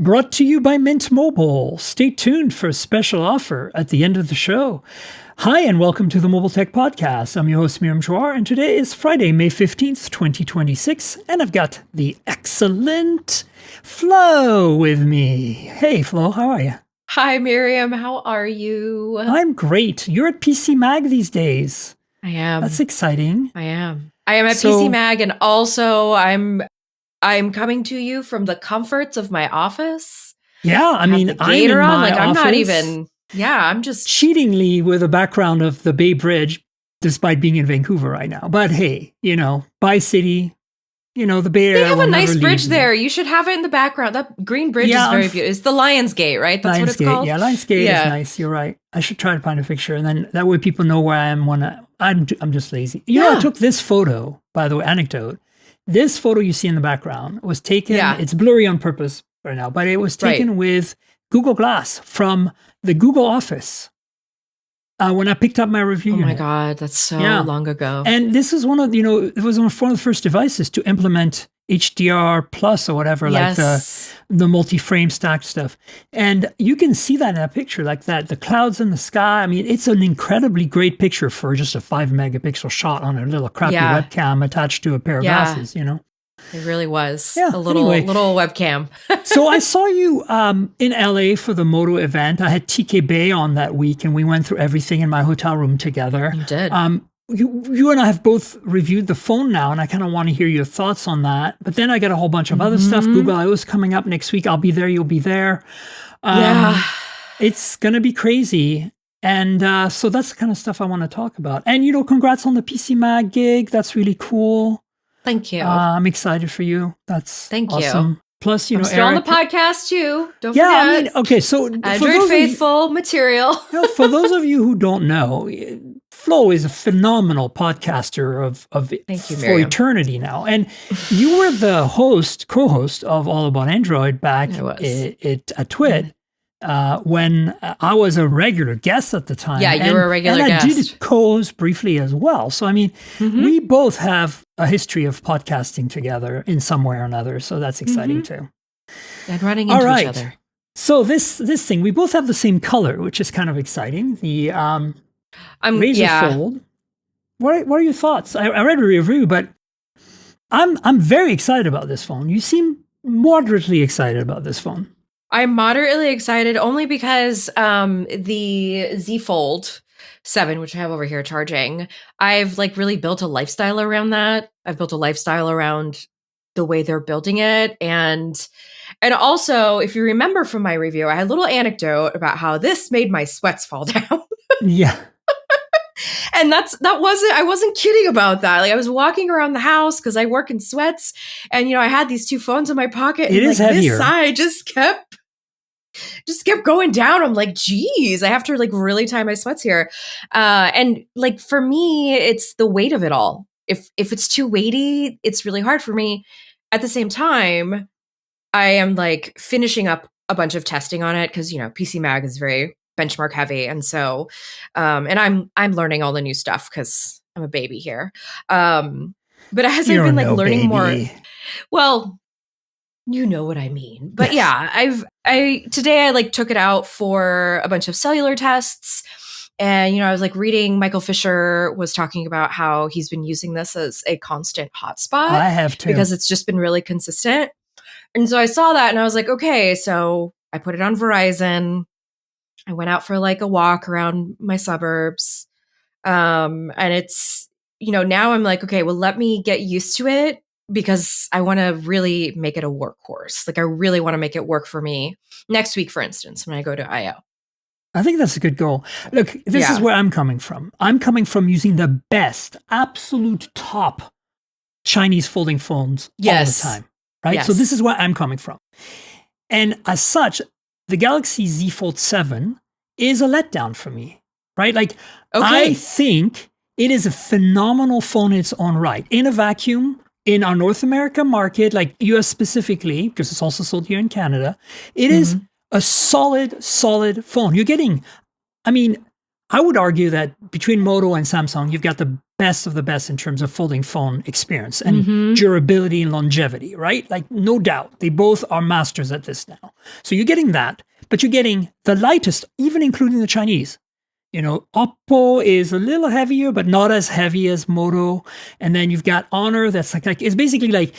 Brought to you by Mint Mobile. Stay tuned for a special offer at the end of the show. Hi, and welcome to the Mobile Tech Podcast. I'm your host, Miriam Chouar, and today is Friday, May 15th, 2026, and I've got the excellent Flo with me. Hey, Flo, how are you? Hi, Miriam. How are you? I'm great. You're at PCMag these days. I am. That's exciting. I am at PCMag, and also I'm coming to you from the comforts of my office. Yeah, I mean, I'm in my office. I'm not even. Yeah, I'm just cheatingly with a background of the Bay Bridge, despite being in Vancouver right now. But hey, Bay City, the Bay Area. They have a nice bridge there. You should have it in the background. That green bridge is very beautiful. It's the Lions Gate, right? That's what it's called. Yeah, Lions Gate is nice. You're right. I should try to find a picture, and then that way people know where I am when I'm just lazy. I took this photo, by the way, anecdote. This photo you see in the background was taken. Yeah. It's blurry on purpose right now, but it was taken with Google Glass from the Google office when I picked up my review. Oh my God, that's so long ago. And this is one of, it was one of the first devices to implement HDR plus or whatever, like the multi-frame stack stuff. And you can see that in that picture, like that, the clouds in the sky. I mean, it's an incredibly great picture for just a 5 megapixel shot on a little crappy webcam attached to a pair of glasses, It really was a little webcam. So I saw you in LA for the Moto event. I had TK Bay on that week, and we went through everything in my hotel room together. You did. You and I have both reviewed the phone now, and I kind of want to hear your thoughts on that. But then I got a whole bunch of other stuff. Google I/O is coming up next week. I'll be there. You'll be there. It's going to be crazy. And so that's the kind of stuff I want to talk about. And, congrats on the PCMag gig. That's really cool. Thank you. I'm excited for you. That's awesome. You. Plus, I'm still on the podcast too. Don't forget. I mean, okay. So Android faithful material. For those of you who don't know, Flo is a phenomenal podcaster for eternity now. And you were the co-host of All About Android back at Twit. When I was a regular guest at the time. Yeah, you were a regular guest. And I did co-host briefly as well. So, I mean, we both have a history of podcasting together in some way or another. So that's exciting too. And running into each other. So this thing, we both have the same color, which is kind of exciting. The Razr Fold. What are your thoughts? I read a review, but I'm very excited about this phone. You seem moderately excited about this phone. I'm moderately excited only because the Z Fold 7, which I have over here charging, I've really built a lifestyle around that. I've built a lifestyle around the way they're building it. And also, if you remember from my review, I had a little anecdote about how this made my sweats fall down. Yeah. And I wasn't kidding about that. I was walking around the house because I work in sweats, and I had these two phones in my pocket. It is heavier. This side just kept going down. I'm like, geez, I have to really tie my sweats here. And for me, it's the weight of it all. If it's too weighty, it's really hard for me. At the same time, I am finishing up a bunch of testing on it because, PCMag is very benchmark heavy. And so, and I'm learning all the new stuff because I'm a baby here. But as I've been learning more, well, you know what I mean. But today I took it out for a bunch of cellular tests. And, I was reading Michael Fisher was talking about how he's been using this as a constant hotspot. I have too. Because it's just been really consistent. And so I saw that and I was like, okay, so I put it on Verizon. I went out for a walk around my suburbs. And it's, now I'm okay, well, let me get used to it. Because I want to really make it a workhorse. I really want to make it work for me next week, for instance, when I go to I/O. I think that's a good goal. Look, this is where I'm coming from. I'm coming from using the best, absolute top Chinese folding phones all the time, right? Yes. So this is where I'm coming from. And as such, the Galaxy Z Fold 7 is a letdown for me, right? I think it is a phenomenal phone in its own right. In a vacuum, in our North America market, US specifically, because it's also sold here in Canada, it is a solid phone. You're getting, I would argue that between Moto and Samsung, you've got the best of the best in terms of folding phone experience and durability and longevity, right? Like, no doubt, they both are masters at this now. So you're getting that, but you're getting the lightest, even including the Chinese. Oppo is a little heavier, but not as heavy as Moto. And then you've got Honor that's like it's basically like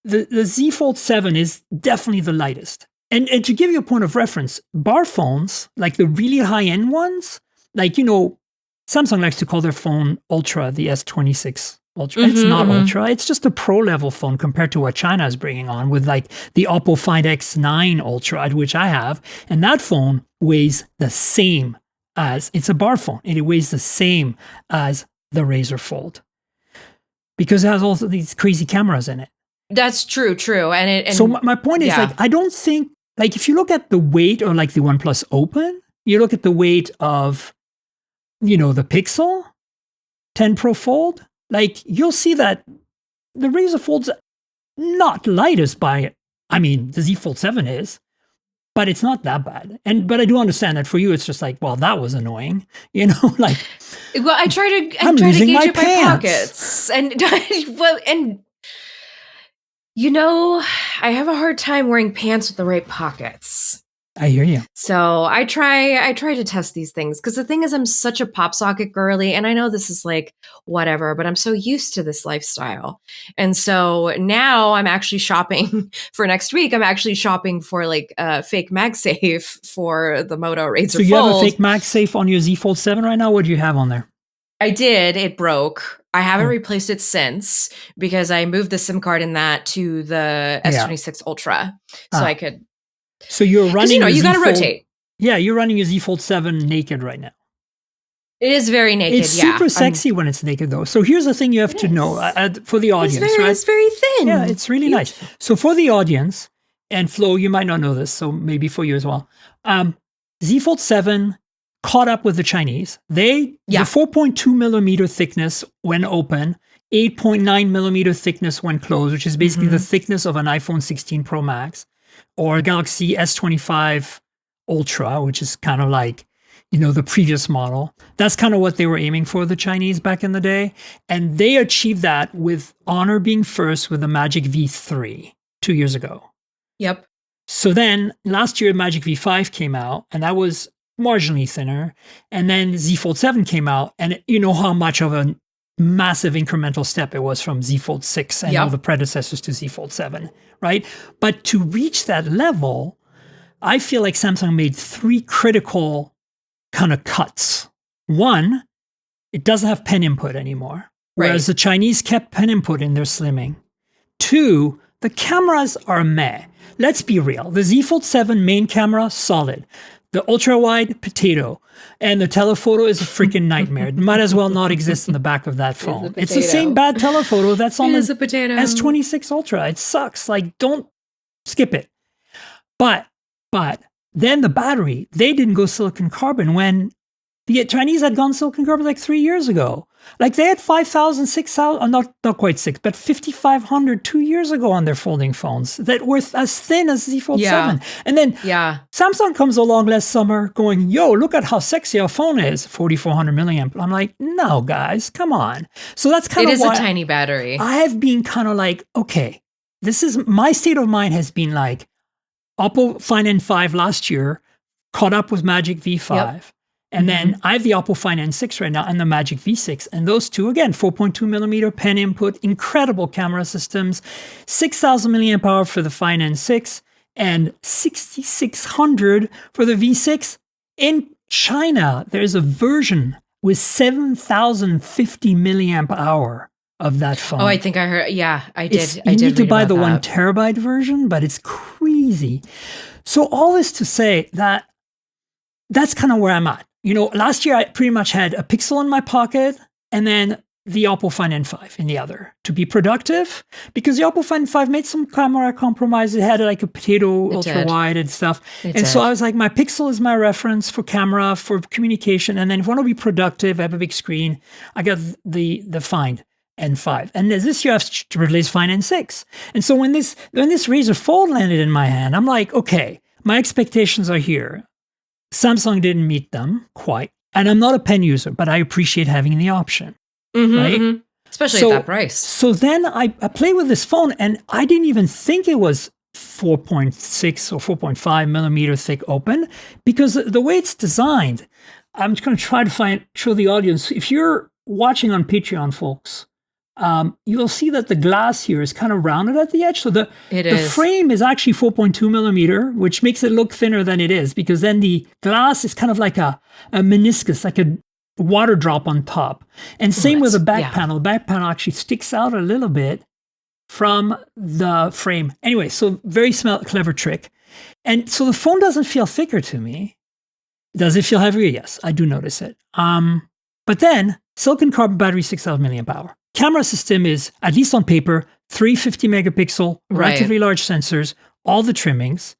the Z Fold 7 is definitely the lightest. And to give you a point of reference, bar phones, like the really high-end ones, like, Samsung likes to call their phone Ultra, the S26 Ultra. It's not Ultra. It's just a pro-level phone compared to what China is bringing on with like the Oppo Find X9 Ultra, which I have. And that phone weighs the same as, it's a bar phone, and it weighs the same as the Razr Fold because it has all these crazy cameras in it. That's true. And so my point is, like, I don't think, like, if you look at the weight or like the OnePlus Open, you look at the weight of, the Pixel 10 Pro Fold, like, you'll see that the Razr Fold's not lightest by, the Z Fold 7 is, but it's not that bad. But I do understand that for you, it's just like, well, that was annoying, like. Well, I try to gauge it by pockets, and I have a hard time wearing pants with the right pockets. I hear you. So I try to test these things because the thing is, I'm such a pop socket girly, and I know this is like whatever, but I'm so used to this lifestyle. And so now I'm actually shopping for next week. I'm actually shopping for like a fake MagSafe for the Moto Razr Fold. So you have a fake MagSafe on your Z Fold 7 right now? What do you have on there? I did. It broke. I haven't replaced it since because I moved the SIM card in that to the S26 Ultra, so I could. So you're running. You got to rotate. Yeah, you're running your Z Fold 7 naked right now. It is very naked. It's super sexy when it's naked, though. So here's the thing you have to know for the audience, right? It's very thin. Yeah, it's really nice. So for the audience, and Flo, you might not know this, so maybe for you as well. Z Fold 7 caught up with the Chinese. The 4.2 millimeter thickness when open, 8.9 millimeter thickness when closed, which is basically the thickness of an iPhone 16 Pro Max or Galaxy S25 Ultra, which is kind of like, the previous model. That's kind of what they were aiming for, the Chinese, back in the day. And they achieved that with Honor being first with the Magic V3 2 years ago. Yep. So then last year, Magic V5 came out, and that was marginally thinner. And then Z Fold 7 came out, and you know how much of a massive incremental step it was from Z Fold 6 and all the predecessors to Z Fold 7, right? But to reach that level, I feel like Samsung made three critical kind of cuts. One, it doesn't have pen input anymore, whereas the Chinese kept pen input in their slimming. Two, the cameras are meh. Let's be real. The Z Fold 7 main camera, solid. The ultra-wide, potato. And the telephoto is a freaking nightmare. It might as well not exist in the back of that phone. It's the same bad telephoto that's on the S26 Ultra. It sucks. Like, don't skip it. But then the battery, they didn't go silicon carbon when the Chinese had gone silicon carbon like 3 years ago. Like they had 5,000, 6,000, not quite 6, but 5,500 2 years ago on their folding phones that were as thin as Z Fold 7. And then Samsung comes along last summer going, yo, look at how sexy our phone is, 4,400 milliamp. I'm like, no, guys, come on. So that's kind of why a tiny battery. I have been kind of like, okay, this is, my state of mind has been like, Oppo Find N5 last year caught up with Magic V5. And then I have the Oppo Find N6 right now and the Magic V6. And those two, again, 4.2 millimeter pen input, incredible camera systems, 6,000 milliamp hour for the Find N6 and 6,600 for the V6. In China, there's a version with 7,050 milliamp hour of that phone. Oh, I think I heard. Yeah, I did. You need to buy the 1 terabyte version, but it's crazy. So all this to say that that's kind of where I'm at. Last year I pretty much had a Pixel in my pocket and then the Oppo Find N5 in the other to be productive because the Oppo Find N5 made some camera compromise. It had like a potato ultra wide and stuff. So I was like, my Pixel is my reference for camera, for communication. And then if I want to be productive, I have a big screen, I got the Find N5. And this year I have to release Find N6. And so when this Razr Fold landed in my hand, I'm like, okay, my expectations are here. Samsung didn't meet them quite And I'm not a pen user, but I appreciate having the option, right? Especially at that price. So then I play with this phone, and I didn't even think it was 4.6 or 4.5 millimeter thick open, because the way it's designed, I'm just going to try to show the audience. If you're watching on Patreon, folks, you'll see that the glass here is kind of rounded at the edge. So the frame is actually 4.2 millimeter, which makes it look thinner than it is, because then the glass is kind of like a meniscus, like a water drop on top. And same with the back panel. The back panel actually sticks out a little bit from the frame. Anyway, so very clever trick. And so the phone doesn't feel thicker to me. Does it feel heavier? Yes, I do notice it. But then silicon carbon battery, 6,000 milliamp hour. Camera system is, at least on paper, 350 megapixel, relatively large sensors, all the trimmings.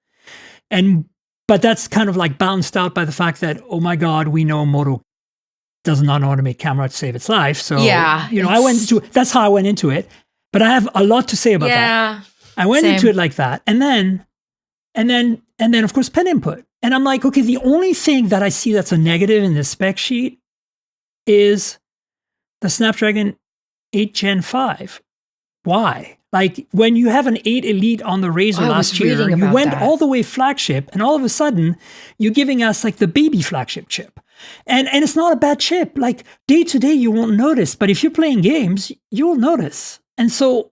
But that's kind of like balanced out by the fact that, oh my God, we know Moto does not know how to make camera to save its life. So, that's how I went into it. But I have a lot to say about that. I went into it like that. And then, of course, pen input. And I'm like, okay, the only thing that I see that's a negative in this spec sheet is the Snapdragon 8 Gen 5. Why? Like, when you have an 8 Elite on the Razr last year, you went all the way flagship, and all of a sudden, you're giving us like the baby flagship chip. And it's not a bad chip. Like, day to day, you won't notice. But if you're playing games, you'll notice. And so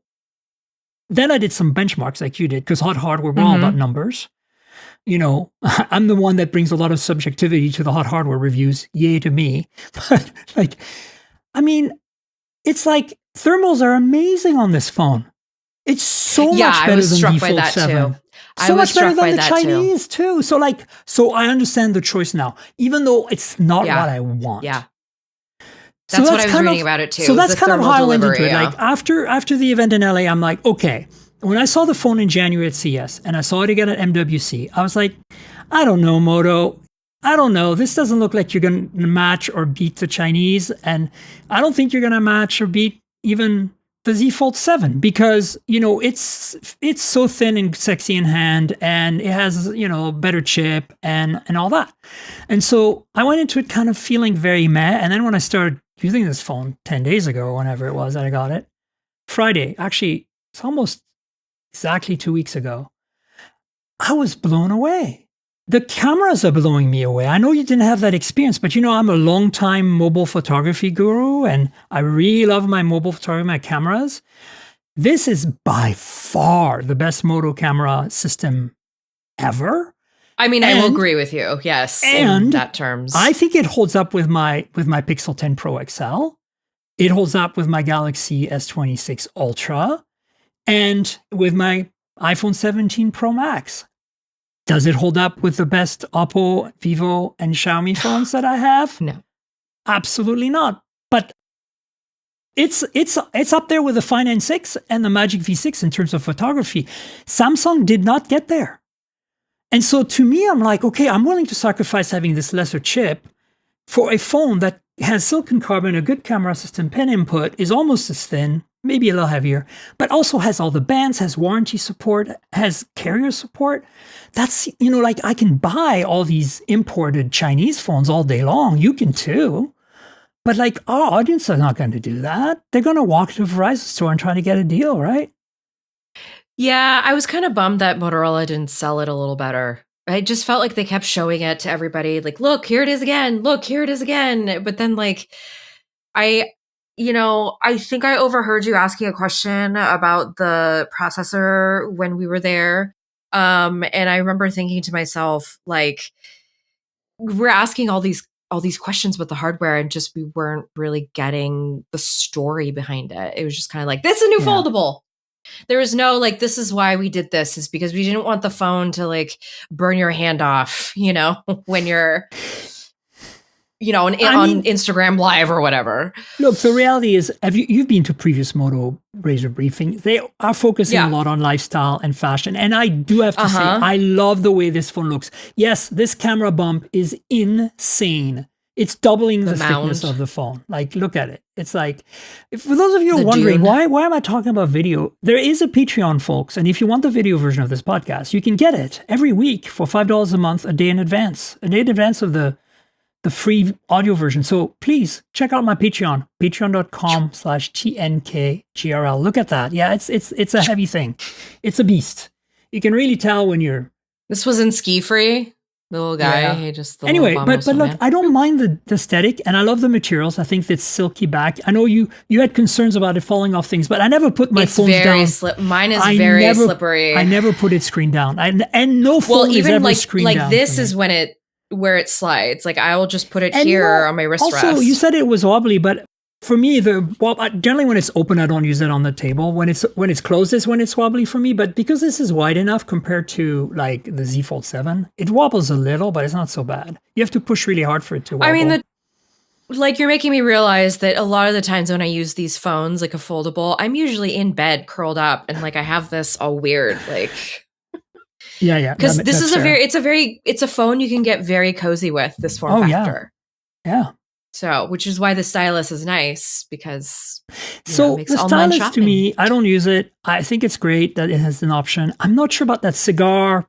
then I did some benchmarks like you did, because hot hardware, we're all about numbers. You know, I'm the one that brings a lot of subjectivity to the hot hardware reviews. Yay to me. But like, I mean, it's like thermals are amazing on this phone. It's so much better than the Fold 7. So much better than the Chinese too. So I understand the choice now, even though it's not what I want. Yeah. That's what I was reading about it too. So that's kind of how I went into it. Like after the event in LA, I'm like, okay. When I saw the phone in January at CES and I saw it again at MWC, I was like, I don't know, Moto. I don't know. This doesn't look like you're going to match or beat the Chinese. And I don't think you're going to match or beat even the Z Fold 7, because, you know, it's so thin and sexy in hand, and it has, you know, better chip and all that. And so I went into it kind of feeling very meh. And then when I started using this phone 10 days ago, or whenever it was that I got it, Friday, actually, it's almost exactly 2 weeks ago, I was blown away. The cameras are blowing me away. I know you didn't have that experience, but you know, I'm a long-time mobile photography guru, and I really love my mobile photography, my cameras. This is by far the best Moto camera system ever. I mean, I will agree with you. Yes, in that terms. I think it holds up with my Pixel 10 Pro XL. It holds up with my Galaxy S26 Ultra, and with my iPhone 17 Pro Max. Does it hold up with the best Oppo, Vivo, and Xiaomi phones that I have? No. Absolutely not. But it's up there with the Fine N6 and the Magic V6 in terms of photography. Samsung did not get there. And so to me, I'm like, okay, I'm willing to sacrifice having this lesser chip for a phone that has silicon carbon, a good camera system, pen input, is almost as thin, maybe a little heavier, but also has all the bands, has warranty support, has carrier support. That's, you know, like I can buy all these imported Chinese phones all day long. You can too. But like our audience are not going to do that. They're going to walk to a Verizon store and try to get a deal, right? Yeah, I was kind of bummed that Motorola didn't sell it a little better. I just felt like they kept showing it to everybody. Like, look, here it is again. Look, here it is again. But then like, I think I overheard you asking a question about the processor when we were there. And I remember thinking to myself, like, we're asking all these questions about the hardware, and just we weren't really getting the story behind it. It was just kind of like, this is a new foldable. There was no like, this is why we did this, is because we didn't want the phone to like burn your hand off, you know, when you're, you know, on Instagram Live or whatever. Look, the reality is, you've been to previous Moto Razr briefings. They are focusing a lot on lifestyle and fashion. And I do have to say, I love the way this phone looks. Yes, this camera bump is insane. It's doubling the thickness of the phone. Like, look at it. It's like, for those of you who are wondering, why am I talking about video? There is a Patreon, folks. And if you want the video version of this podcast, you can get it every week for $5 a month, a day in advance of the the free audio version. So please check out my Patreon, patreon.com/TNKGRL. Look at that. Yeah, it's a heavy thing. It's a beast. You can really tell when you're... This was in Ski Free, the little guy. Yeah. He just anyway, but look, I don't mind the aesthetic, and I love the materials. I think it's silky back. I know you had concerns about it falling off things, but I never put my phone down. Mine is very slippery. I never put it screen down. And no phone is ever screen down. Like this is where it slides. Like I will just put it here on my wrist rest. Also, you said it was wobbly, but for me, generally when it's open, I don't use it on the table. When it's closed is when it's wobbly for me. But because this is wide enough compared to like the Z Fold 7, it wobbles a little, but it's not so bad. You have to push really hard for it to wobble. I mean, you're making me realize that a lot of the times when I use these phones, like a foldable, I'm usually in bed curled up, and like I have this all weird, like. Yeah. Because this is it's a phone you can get very cozy with, this form factor. Yeah. So, which is why the stylus is nice, because the stylus to me, I don't use it. I think it's great that it has an option. I'm not sure about that cigar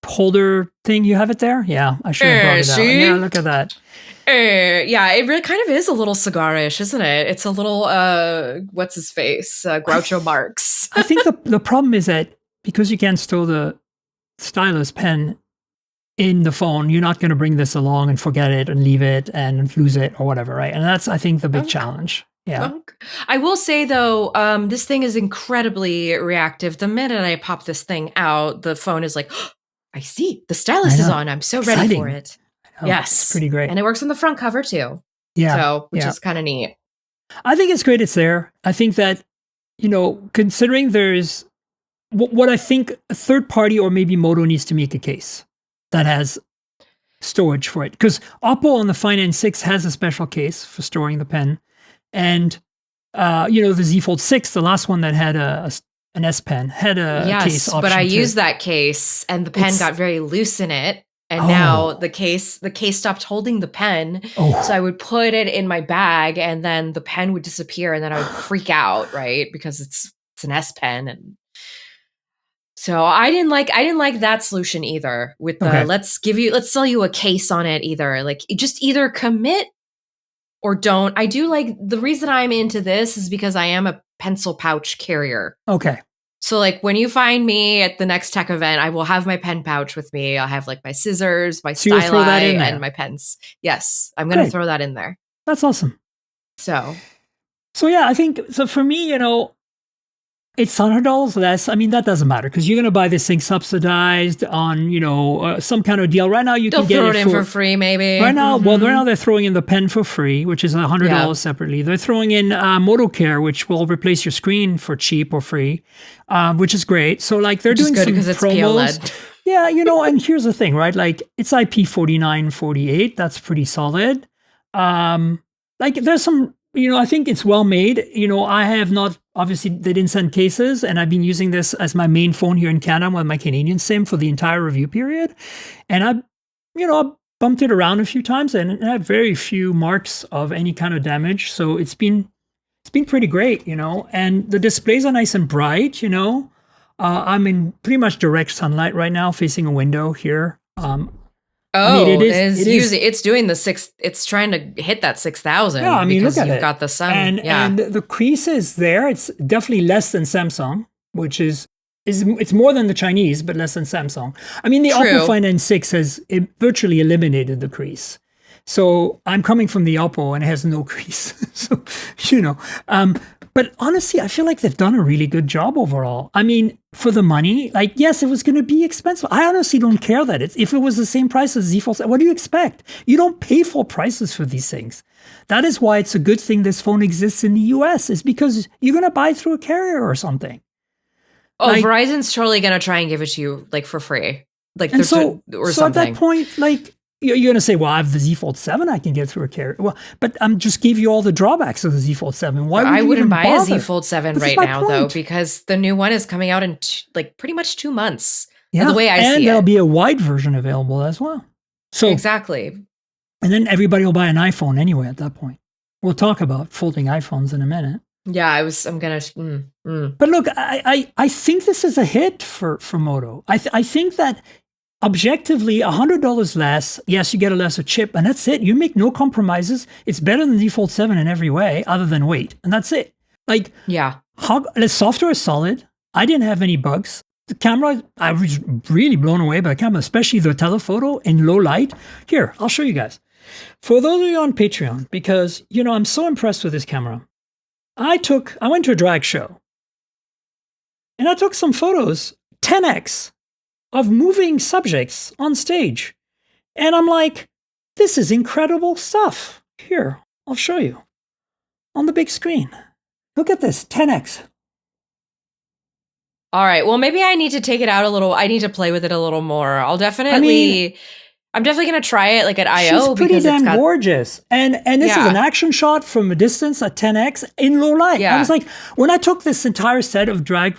holder thing. You have it there? Yeah, I should have brought it out. Yeah, look at that. Yeah, it really kind of is a little cigar-ish, isn't it? It's a little, what's his face? Groucho Marx. I think the problem is that because you can't store the stylus pen in the phone, you're not going to bring this along and forget it and leave it and lose it or whatever, right? And that's, I think, the big challenge. Yeah. I will say, though, this thing is incredibly reactive. The minute I pop this thing out, the phone is like, oh, I see, the stylus is on. I'm so ready for it. Yes. It's pretty great. And it works on the front cover, too. Yeah. So, which is kind of neat. I think it's great it's there. I think that, considering there's what I think a third party or maybe Moto needs to make a case that has storage for it. Because Oppo on the Find N6 has a special case for storing the pen. And, the Z Fold 6, the last one that had an S Pen, had a case option. But I used that case and the pen got very loose in it. And now the case stopped holding the pen. So I would put it in my bag and then the pen would disappear and then I would freak out, right? Because it's an S Pen. And so I didn't like that solution either with the let's sell you a case on it either. Like just either commit or don't. I do like, the reason I'm into this is because I am a pencil pouch carrier. Okay. So like when you find me at the next tech event, I will have my pen pouch with me. I'll have like my scissors, my styli, and my pens. Yes, I'm going to throw that in there. That's awesome. So yeah, I think, so for me, it's $100 less. I mean, that doesn't matter because you're going to buy this thing subsidized on, some kind of deal. Right now, They'll can get throw it in for free, maybe. Right now, right now they're throwing in the pen for free, which is $100 separately. They're throwing in Moto Care, which will replace your screen for cheap or free, which is great. So, like, they're doing some promos. Yeah, and here's the thing, right? Like, it's IP 4948. That's pretty solid. Like, there's some... I think it's well made. I have not, obviously, they didn't send cases, and I've been using this as my main phone here in Canada with my Canadian SIM for the entire review period. And I bumped it around a few times and I have very few marks of any kind of damage. So it's been pretty great, and the displays are nice and bright, I'm in pretty much direct sunlight right now, facing a window here. It's doing the 6. It's trying to hit that 6,000. Yeah, I mean, look at you've it. Got the sun. And the crease is there. It's definitely less than Samsung, which is it's more than the Chinese, but less than Samsung. I mean, the Oppo Find N6 has virtually eliminated the crease. So I'm coming from the Oppo and it has no crease. So but honestly, I feel like they've done a really good job overall. I mean, for the money, like, yes, it was going to be expensive. I honestly don't care that if it was the same price as Z Fold, what do you expect? You don't pay full prices for these things. That is why it's a good thing this phone exists in the US, is because you're going to buy through a carrier or something. Verizon's totally going to try and give it to you, like, for free. Like, or something. So at that point, like, you're going to say, well, I have the Z Fold 7 I can get through a carrier. Well, but just gave you all the drawbacks of the Z Fold 7. Why would I wouldn't buy a Z Fold 7 right now, though, because the new one is coming out in pretty much 2 months. Yeah, the way I see it. And there'll be a wide version available as well. So exactly. And then everybody will buy an iPhone anyway at that point. We'll talk about folding iPhones in a minute. Yeah, I'm going to... But look, I think this is a hit for Moto. I think that objectively, $100 less. Yes, you get a lesser chip, and that's it. You make no compromises. It's better than the Fold 7 in every way, other than weight, and that's it. Like, the software is solid. I didn't have any bugs. The camera, I was really blown away by the camera, especially the telephoto in low light. Here, I'll show you guys. For those of you on Patreon, because, you know, I'm so impressed with this camera. I went to a drag show, and I took some photos, 10x, of moving subjects on stage. And I'm like, this is incredible stuff. Here, I'll show you on the big screen. Look at this, 10x. All right. Well, maybe I need to take it out a little. I need to play with it a little more. I'm definitely going to try it like at I.O. She's pretty damn gorgeous. And this is an action shot from a distance at 10x in low light. Yeah. I was like, when I took this entire set of drag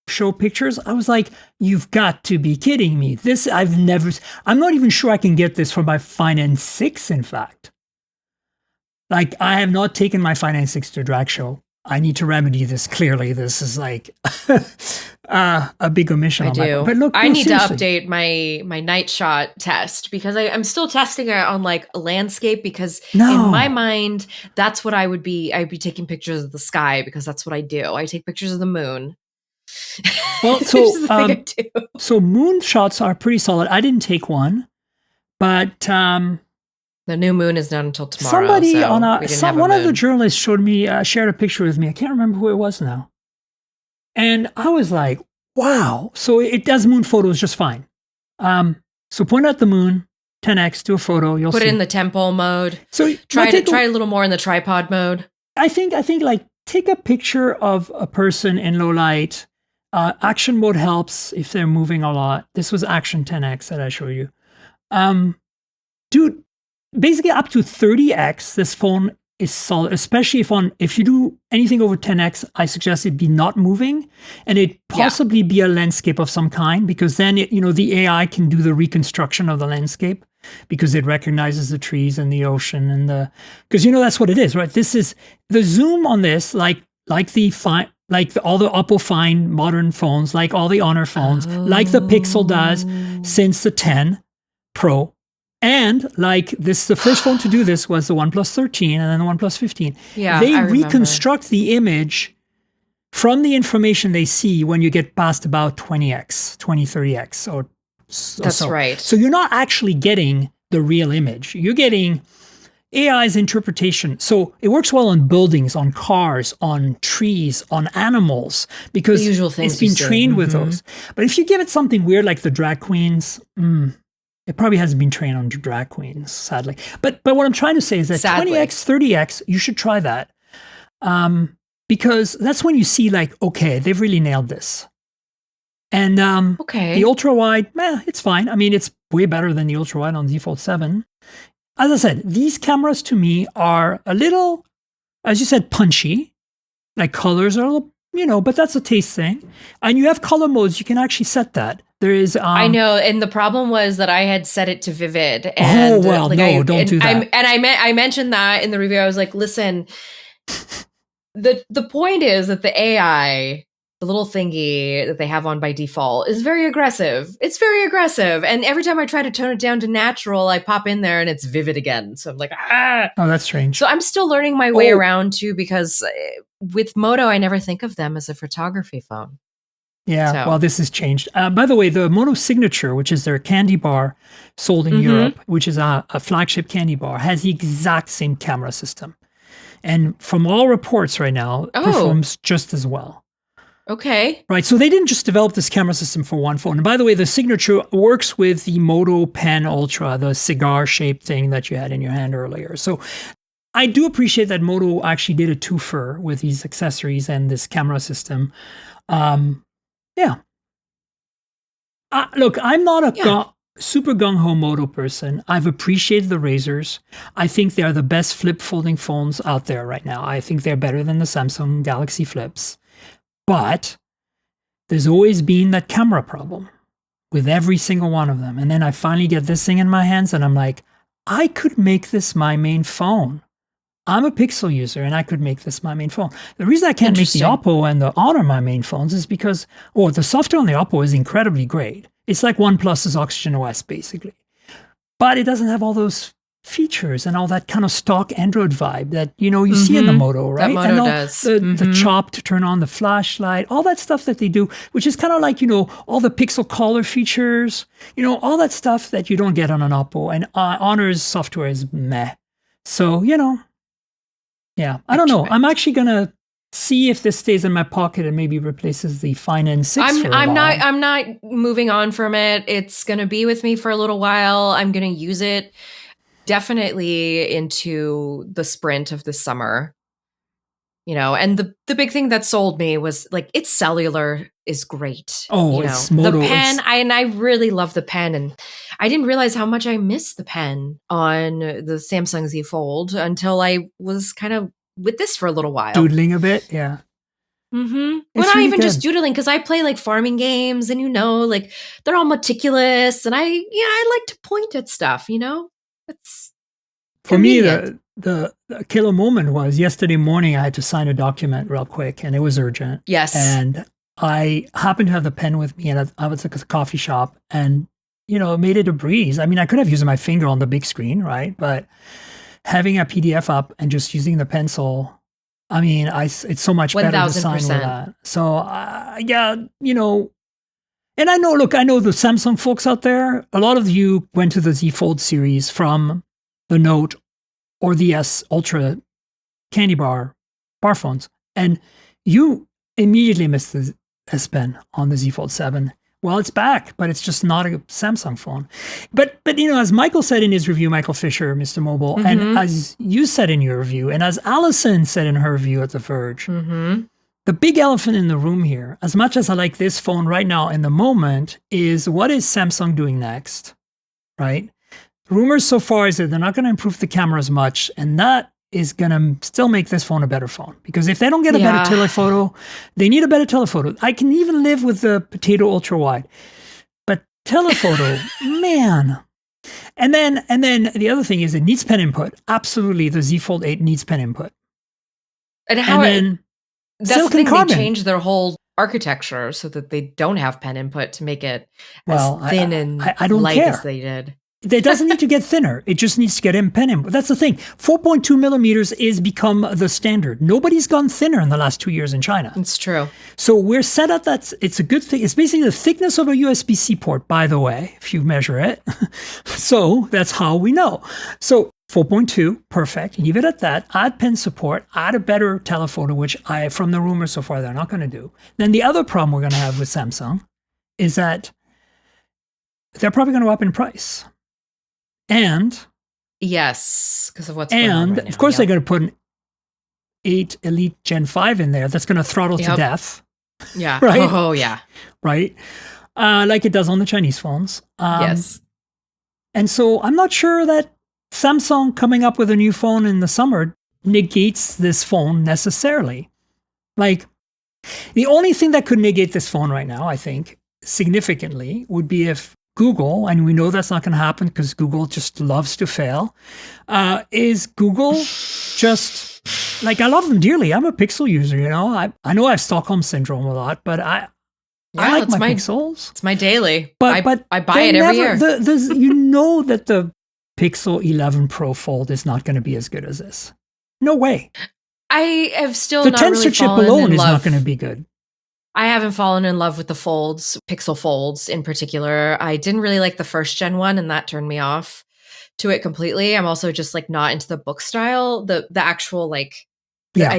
show pictures, I was like, you've got to be kidding me. I'm not even sure I can get this for my Fine N6, in fact. Like, I have not taken my Fine N6 to a drag show. I need to remedy this. Clearly, this is like a big omission on my part. But look, I need to update my night shot test, because I'm still testing it on like a landscape, because in my mind, that's what I'd be taking pictures of the sky, because that's what I do. I take pictures of the moon. Well, so moon shots are pretty solid. I didn't take one, but the new moon is not until tomorrow. Somebody one of the journalists shared a picture with me. I can't remember who it was now. And I was like, wow. So it does moon photos just fine. So point at the moon, 10x, do a photo. You'll put see. it in the tempo mode. So try a little more in the tripod mode. I think like take a picture of a person in low light. Action mode helps if they're moving a lot. This was action 10x that I showed you. Dude, basically up to 30x, this phone is solid, especially if you do anything over 10x, I suggest it be not moving, and it possibly be a landscape of some kind, because then the AI can do the reconstruction of the landscape, because it recognizes the trees and the ocean and because that's what it is, right? This is the zoom on this, like all the Oppo Find modern phones, like all the Honor phones, like the Pixel does since the 10 Pro. And like this, the first phone to do this was the OnePlus 13 and then the OnePlus 15. Yeah, they reconstruct the image from the information they see when you get past about 20x, 30x, or that's so. Right. So you're not actually getting the real image. You're getting AI's interpretation. So it works well on buildings, on cars, on trees, on animals, because the usual things it's been trained with those. But if you give it something weird like the drag queens, it probably hasn't been trained on drag queens, sadly. But what I'm trying to say is that 20x, 30x, you should try that. Because that's when you see like, okay, they've really nailed this. And the ultra wide, it's fine. I mean, it's way better than the ultra wide on the Fold 7. As I said, these cameras to me are a little, as you said, punchy. Like colors are a little, but that's a taste thing. And you have color modes. You can actually set that. There is. I know, and the problem was that I had set it to Vivid. And, don't do that. I mentioned that in the review. I was like, listen, the point is that the AI, the little thingy that they have on by default, is very aggressive. It's very aggressive, and every time I try to tone it down to natural, I pop in there and it's Vivid again. So I'm like, Oh, that's strange. So I'm still learning my way around too, because with Moto, I never think of them as a photography phone. Yeah, well, this has changed. By the way, the Moto Signature, which is their candy bar sold in Europe, which is a flagship candy bar, has the exact same camera system. And from all reports right now, performs just as well. Okay. Right, so they didn't just develop this camera system for one phone. And by the way, the Signature works with the Moto Pen Ultra, the cigar-shaped thing that you had in your hand earlier. So I do appreciate that Moto actually did a twofer with these accessories and this camera system. Yeah. Look, I'm not a super gung-ho Moto person. I've appreciated the Razrs. I think they're the best flip folding phones out there right now. I think they're better than the Samsung Galaxy Flips. But there's always been that camera problem with every single one of them. And then I finally get this thing in my hands and I'm like, I could make this my main phone. I'm a Pixel user and I could make this my main phone. The reason I can't make the Oppo and the Honor my main phones is because, the software on the Oppo is incredibly great. It's like OnePlus's Oxygen OS, basically. But it doesn't have all those features and all that kind of stock Android vibe that, you see in the Moto, right? That Moto does. The chop to turn on the flashlight, all that stuff that they do, which is kind of like, all the Pixel color features, all that stuff that you don't get on an Oppo. And Honor's software is meh. So, yeah, I don't know. I'm actually going to see if this stays in my pocket and maybe replaces the Fine N6 I'm not moving on from it. It's going to be with me for a little while. I'm going to use it definitely into the sprint of the summer. And the big thing that sold me was like its cellular is great. It's Moto. The pen, I really love the pen, and I didn't realize how much I missed the pen on the Samsung Z Fold until I was kind of with this for a little while. Doodling a bit, yeah. Mm-hmm. Well, not really even just doodling, because I play like farming games, and like they're all meticulous, and I like to point at stuff. It's for convenient. Me the killer moment was yesterday morning. I had to sign a document real quick, and it was urgent. Yes, and I happened to have the pen with me, and I was at a coffee shop, and it made it a breeze. I mean, I could have used my finger on the big screen, right? But having a PDF up and just using the pencil, I mean, it's so much better to sign with that. So, and I know the Samsung folks out there, a lot of you went to the Z Fold series from the Note or the S Ultra candy bar phones, and you immediately missed the S Pen on the Z Fold 7. Well, it's back, but it's just not a Samsung phone. But as Michael said in his review, Michael Fisher, Mr. Mobile, and as you said in your review, and as Allison said in her review at The Verge, the big elephant in the room here, as much as I like this phone right now in the moment, is what is Samsung doing next, right? Rumors so far is that they're not going to improve the camera as much, and that is going to still make this phone a better phone. Because if they don't get a better telephoto, they need a better telephoto. I can even live with the Potato Ultra Wide. But telephoto, man. And then the other thing is it needs pen input. Absolutely, the Z Fold 8 needs pen input. And that's the thing, they changed their whole architecture so that they don't have pen input to make it as thin and I don't light care. as they did. It doesn't need to get thinner. It just needs to get pen input. That's the thing. 4.2 millimeters is become the standard. Nobody's gone thinner in the last 2 years in China. It's true. So we're set up it's a good thing. It's basically the thickness of a USB-C port, by the way, if you measure it. So that's how we know. So 4.2, perfect. Leave it at that. Add pen support. Add a better telephoto, which from the rumors so far, they're not going to do. Then the other problem we're going to have with Samsung is that they're probably going to go up in price. And yes, because of what's going on right now. Of course, they're going to put an 8 Elite Gen 5 in there. That's going to throttle to death. Yeah. Right? Oh, yeah. Right? Like it does on the Chinese phones. Yes. And so I'm not sure that Samsung coming up with a new phone in the summer negates this phone necessarily. Like, the only thing that could negate this phone right now, I think, significantly, would be if Google, and we know that's not going to happen because Google just loves to fail, is Google just, like, I love them dearly. I'm a Pixel user, I know I have Stockholm Syndrome a lot, but I like my Pixels. It's my daily. But I buy it every year. You know that the Pixel 11 Pro Fold is not going to be as good as this. No way. I have still the not really tensor chip alone is not going to be good. I haven't fallen in love with the folds, Pixel folds in particular. I didn't really like the first gen one, and that turned me off to it completely. I'm also just like not into the book style, the actual I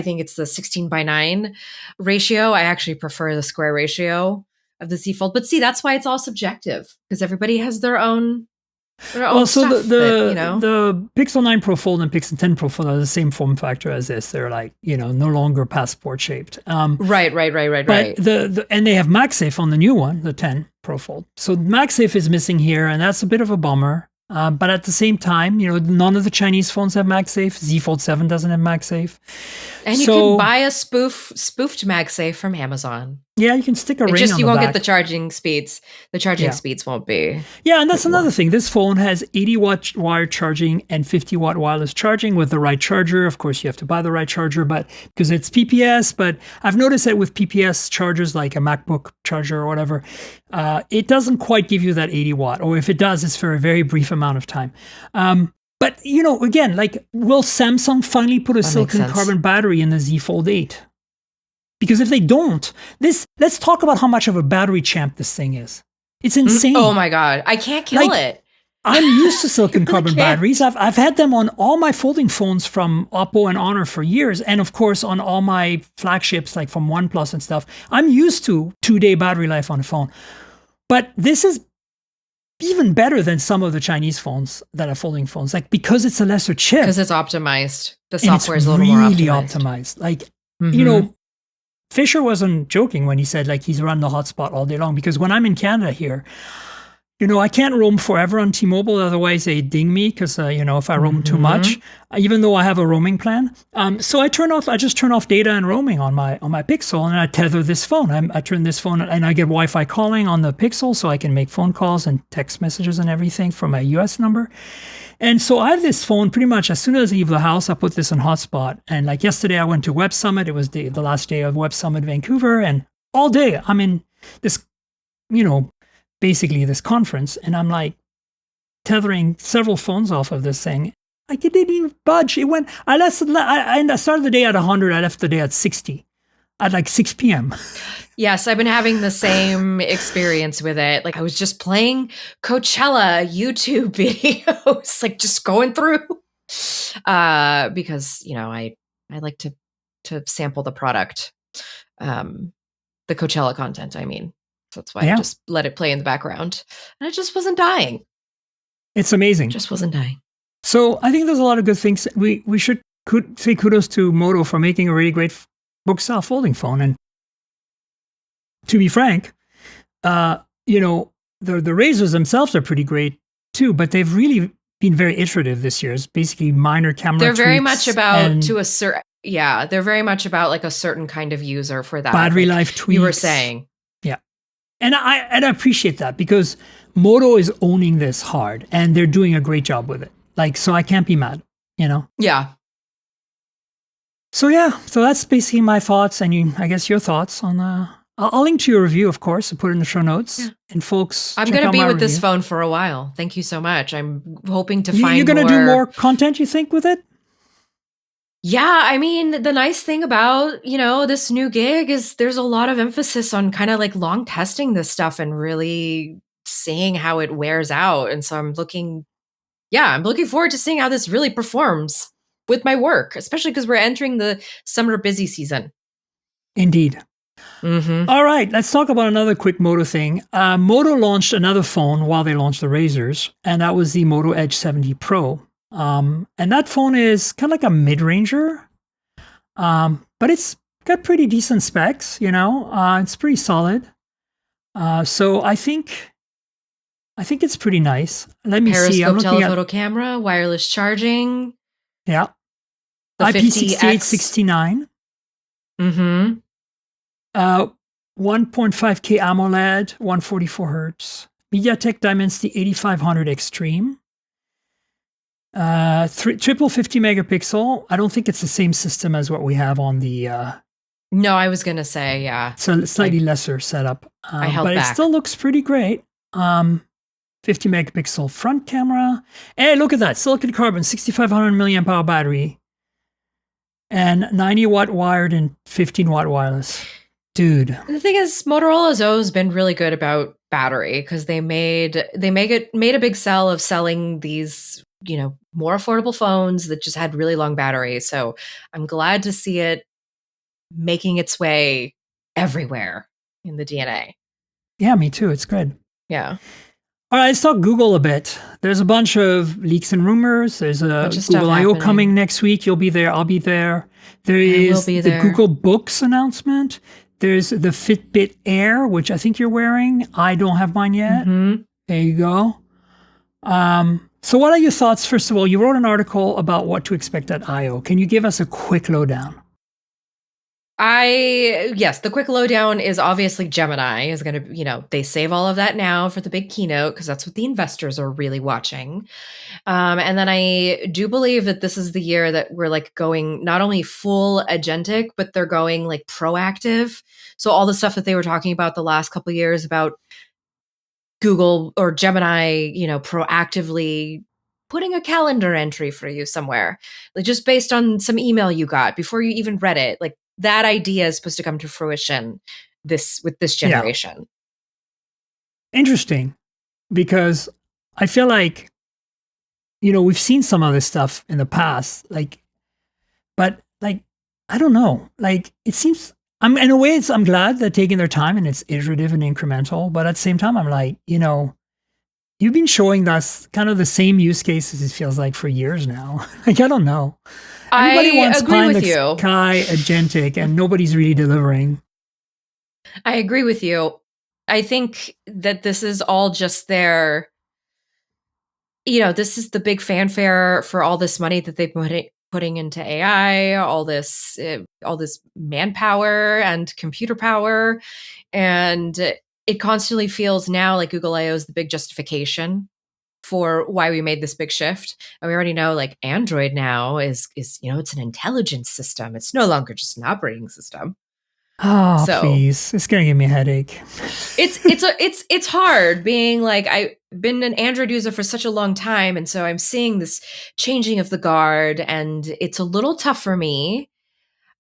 think it's the 16:9 ratio. I actually prefer the square ratio of the Z Fold. But see, that's why it's all subjective, because everybody has their own. Well, so the Pixel 9 Pro Fold and Pixel 10 Pro Fold are the same form factor as this. They're no longer passport shaped. Right. And they have MagSafe on the new one, the 10 Pro Fold. So MagSafe is missing here, and that's a bit of a bummer. But at the same time, none of the Chinese phones have MagSafe. Z Fold 7 doesn't have MagSafe. And you can buy a spoofed MagSafe from Amazon. Yeah, you can stick a ring just on you the won't back. get the charging speeds. The charging speeds won't be. Yeah, and that's another thing. This phone has 80-watt wired charging and 50-watt wireless charging with the right charger. Of course, you have to buy the right charger, but because it's PPS. But I've noticed that with PPS chargers, like a MacBook charger or whatever, it doesn't quite give you that 80-watt. Or if it does, it's for a very brief amount of time. But, again, like, will Samsung finally put a silicon carbon battery in the Z Fold 8? Because if they don't, let's talk about how much of a battery champ this thing is. It's insane. Oh my God. I can't kill it. I'm used to silicon carbon batteries. I've had them on all my folding phones from Oppo and Honor for years. And of course, on all my flagships, like from OnePlus and stuff. I'm used to 2-day battery life on a phone. But this is even better than some of the Chinese phones that are folding phones, like, because it's a lesser chip. Because it's optimized. The software is a little more really optimized. Like, Fisher wasn't joking when he said, like, he's run the hotspot all day long, because when I'm in Canada here, I can't roam forever on T-Mobile. Otherwise, they ding me because, if I roam too much, even though I have a roaming plan. So I just turn off data and roaming on my Pixel, and I tether this phone. I turn this phone, and I get Wi-Fi calling on the Pixel, so I can make phone calls and text messages and everything from my US number. And so I have this phone pretty much as soon as I leave the house, I put this on hotspot. And like yesterday, I went to Web Summit. It was the last day of Web Summit Vancouver. And all day I'm in this, basically this conference. And I'm like tethering several phones off of this thing. Like, it didn't even budge. It went, I started the day at 100. I left the day at 60 at like 6 p.m. Yes, I've been having the same experience with it. Like, I was just playing Coachella YouTube videos, like just going through, because I like to sample the product, the Coachella content. I mean, so that's why I just let it play in the background, and it just wasn't dying. It's amazing. Just wasn't dying. So I think there's a lot of good things. We should say kudos to Moto for making a really great book style folding phone. And to be frank, the Razrs themselves are pretty great too, but they've really been very iterative this year. It's basically minor camera They're very tweaks much about they're very much about like a certain kind of user for that. Battery life tweaks. You were saying. Yeah. And I appreciate that, because Moto is owning this hard and they're doing a great job with it. Like, so I can't be mad, Yeah. So that's basically my thoughts, and I guess your thoughts on I'll link to your review, of course, and put it in the show notes. Yeah. And folks, I'm going to be with this phone for a while. Thank you so much. I'm hoping to find You're going to do more content, you think, with it? Yeah, I mean, the nice thing about, this new gig is there's a lot of emphasis on kind of like long testing this stuff and really seeing how it wears out. And so I'm looking forward to seeing how this really performs with my work, especially because we're entering the summer busy season. Indeed. Mm-hmm. All right, let's talk about another quick Moto thing. Moto launched another phone while they launched the Razrs, and that was the Moto Edge 70 Pro. And that phone is kind of like a mid-ranger, but it's got pretty decent specs, it's pretty solid. So I think it's pretty nice. Let me see. I'm looking telephoto camera, wireless charging. Yeah. IP6869. Mm-hmm. 1.5K AMOLED, 144 hertz. MediaTek Dimensity 8500 Extreme. Triple 50 megapixel. I don't think it's the same system as what we have on the. No, I was gonna say, yeah. So slightly lesser setup. I held but back. It still looks pretty great. 50 megapixel front camera. Hey, look at that. Silicon carbon, 6500 milliamp hour battery. And 90 watt wired and 15 watt wireless. Dude. The thing is, Motorola's always been really good about battery, because they made a big sell of selling these, more affordable phones that just had really long batteries. So I'm glad to see it making its way everywhere in the DNA. Yeah, me too. It's good. Yeah. All right, let's talk Google a bit. There's a bunch of leaks and rumors. There's a Google I.O. coming next week. You'll be there. I'll be there. There is the Google Books announcement. There's the Fitbit Air, which I think you're wearing. I don't have mine yet. Mm-hmm. There you go. So what are your thoughts? First of all, you wrote an article about what to expect at I.O. Can you give us a quick lowdown? Yes, the quick lowdown is obviously Gemini is going to, they save all of that now for the big keynote because that's what the investors are really watching. And then I do believe that this is the year that we're like going not only full agentic, but they're going like proactive. So all the stuff that they were talking about the last couple of years about Google or Gemini, proactively putting a calendar entry for you somewhere, like just based on some email you got before you even read it. Like that idea is supposed to come to fruition with this generation. Yeah. Interesting, because I feel like, we've seen some of this stuff in the past, but I don't know, it seems, in a way, I'm glad they're taking their time and it's iterative and incremental, but at the same time, I'm like, you've been showing us kind of the same use cases, it feels like, for years now. I don't know. Everybody wants pie in the sky agentic, and nobody's really delivering. I agree with you. I think that this is all just this is the big fanfare for all this money that they've putting into AI, all this manpower and computer power, and it constantly feels now like Google I/O is the big justification for why we made this big shift. And we already know, like, Android now is it's an intelligence system. It's no longer just an operating system. Oh, so, please. It's going to give me a headache. It's hard being like, I've been an Android user for such a long time. And so I'm seeing this changing of the guard, and it's a little tough for me.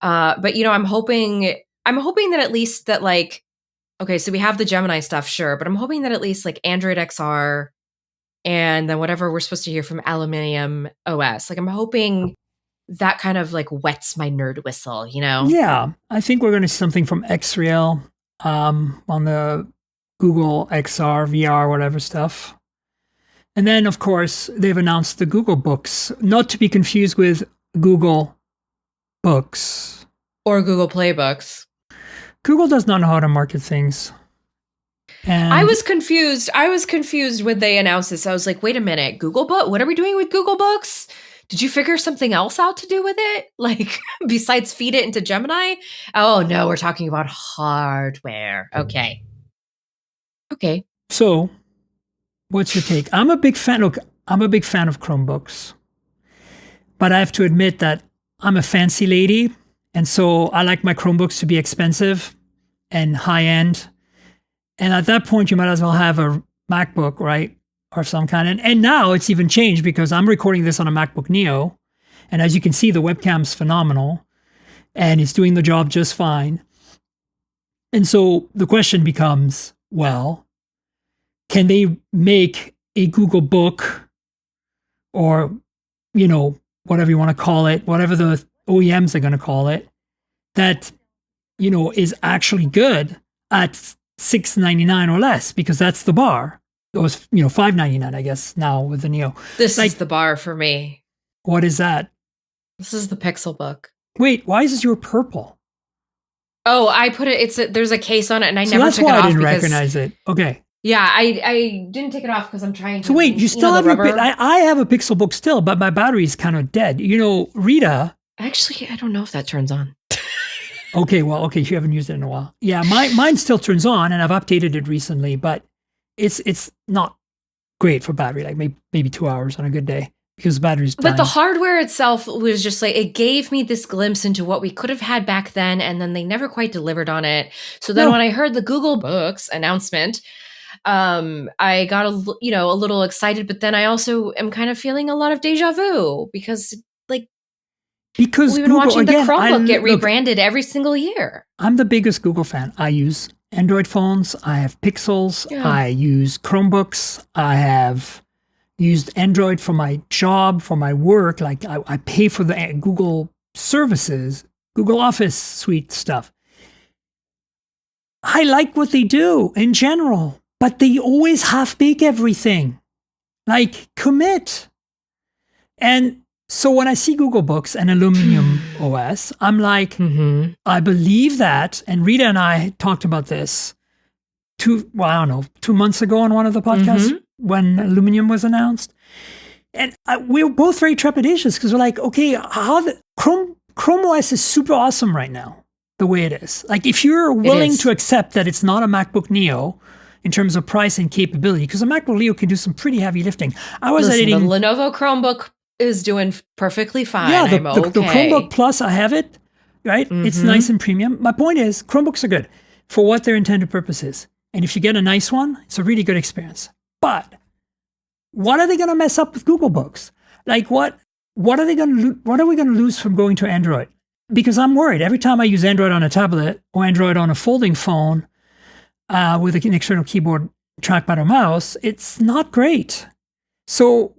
But I'm hoping that at least that, like, okay, so we have the Gemini stuff, sure, but I'm hoping that at least like Android XR and then whatever we're supposed to hear from Aluminium OS, like I'm hoping that kind of like wets my nerd whistle, Yeah, I think we're going to see something from XReal on the Google XR, VR, whatever stuff. And then, of course, they've announced the Google Books, not to be confused with Google Books. Or Google Play Books. Google does not know how to market things. And I was confused when they announced this. I was like, wait a minute, Google Book? What are we doing with Google Books? Did you figure something else out to do with it? Like, besides feed it into Gemini? Oh, no, we're talking about hardware. Okay. So, what's your take? I'm a big fan of Chromebooks. But I have to admit that I'm a fancy lady. And so I like my Chromebooks to be expensive and high-end. And at that point, you might as well have a MacBook, right? Or some kind. And now it's even changed because I'm recording this on a MacBook Neo. And as you can see, the webcam's phenomenal. And it's doing the job just fine. And so the question becomes, well, can they make a Google Book or, whatever you want to call it, whatever the OEMs are going to call it, that, is actually good at $699 or less, because that's the bar. It was, $599, I guess, now with the Neo. This is the bar for me. What is that? This is the Pixel Book. Wait, why is your purple? Oh, I put it, there's a case on it, and I never took it off. That's why I didn't recognize it. Okay. Yeah, I didn't take it off because I'm trying to. So wait, you still have I have a Pixel Book still, but my battery is kind of dead. Rita. Actually, I don't know if that turns on. Okay, you haven't used it in a while. Yeah, mine still turns on, and I've updated it recently, but it's not great for battery, like maybe 2 hours on a good day because the battery's dying. But the hardware itself was just like, it gave me this glimpse into what we could have had back then, and then they never quite delivered on it. So then when I heard the Google Books announcement, I got a little excited, but then I also am kind of feeling a lot of deja vu because we've been Google, watching the Chromebook get rebranded every single year. I'm the biggest Google fan. I use Android phones. I have Pixels. Yeah. I use Chromebooks. I have used Android for my job, for my work. Like I pay for the Google services, Google Office suite stuff. I like what they do in general, but they always half-bake everything. Like, commit. And so when I see Google Books and Aluminium OS, I'm like, I believe that. And Rita and I talked about this 2 months ago on one of the podcasts when Aluminium was announced. And we were both very trepidatious because we're like, okay, Chrome OS is super awesome right now. the way it is. Like if you're willing to accept that it's not a MacBook Neo in terms of price and capability, because a MacBook Neo can do some pretty heavy lifting. The Lenovo Chromebook is doing perfectly fine. Yeah, the okay. Chromebook Plus, I have it, right? Mm-hmm. It's nice and premium. My point is, Chromebooks are good for what their intended purpose is. And if you get a nice one, it's a really good experience. But what are they going to mess up with Googlebooks? Like what are we going to lose from going to Android? Because I'm worried. Every time I use Android on a tablet or Android on a folding phone with an external keyboard, trackpad, or mouse, it's not great. So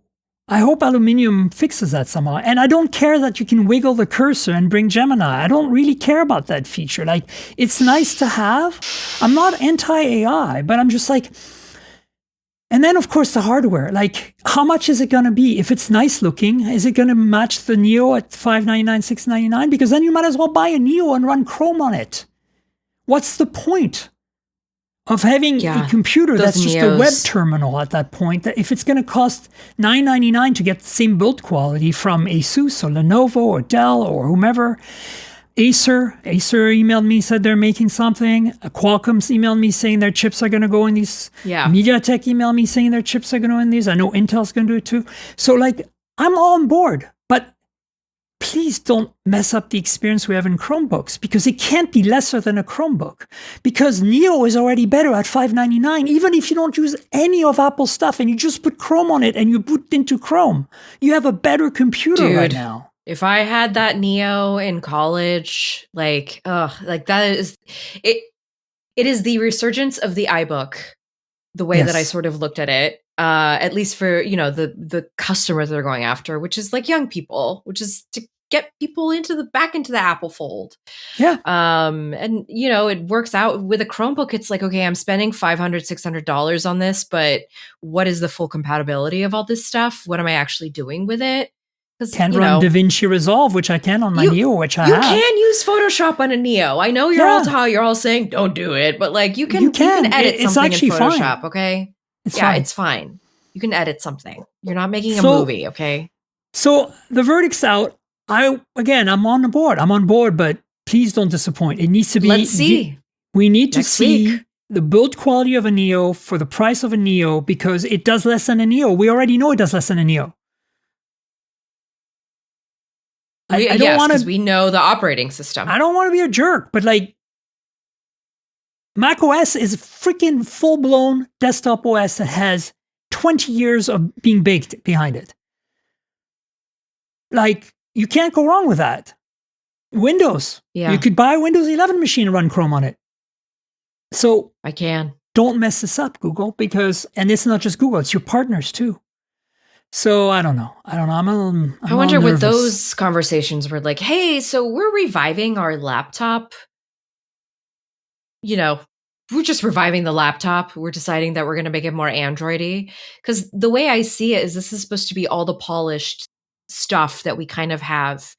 I hope Aluminium fixes that somehow. And I don't care that you can wiggle the cursor and bring Gemini. I don't really care about that feature. Like, it's nice to have. I'm not anti-AI, but I'm just like... And then, of course, the hardware. Like, how much is it going to be? If it's nice looking, is it going to match the Neo at $599, $699? Because then you might as well buy a Neo and run Chrome on it. What's the point of having a computer that's just a web terminal at that point? That if it's going to cost $999 to get the same build quality from Asus or Lenovo or Dell or whomever. Acer emailed me, said they're making something. Qualcomm's emailed me saying their chips are going to go in these. Yeah. MediaTek emailed me saying their chips are going to go in these. I know Intel's going to do it too. So like, I'm all on board, but please don't mess up the experience we have in Chromebooks, because it can't be lesser than a Chromebook, because Neo is already better at $599. Even if you don't use any of Apple's stuff and you just put Chrome on it and you boot into Chrome, you have a better computer right now. If I had that Neo in college, like that is it. It is the resurgence of the iBook, the way that I sort of looked at it. At least for, the customers they're going after, which is like young people, which is to get people back into the Apple fold. Yeah. And it works out with a Chromebook. It's like, okay, I'm spending $500, $600 on this, but what is the full compatibility of all this stuff? What am I actually doing with it? Can run DaVinci Resolve, which I can on my Neo, which I have. You can use Photoshop on a Neo. I know you're all saying don't do it, but like you can edit something in Photoshop. Fine. Okay. It's fine. You can edit something. You're not making a movie, okay? So the verdict's out. I'm on board. I'm on board, but please don't disappoint. It needs to be. Let's see. We need to see the build quality of a Neo for the price of a Neo, because it does less than a Neo. We already know it does less than a Neo. I don't want to. We know the operating system. I don't want to be a jerk, but like, Mac OS is a freaking full-blown desktop OS that has 20 years of being baked behind it. Like, you can't go wrong with that. Windows. Yeah. You could buy a Windows 11 machine and run Chrome on it. So I can. Don't mess this up, Google, and it's not just Google, it's your partners too. So I don't know. I wonder what those conversations were like. Hey, so we're reviving our laptop. We're just reviving the laptop. We're deciding that we're going to make it more Android-y. Because the way I see it is this is supposed to be all the polished stuff that we kind of have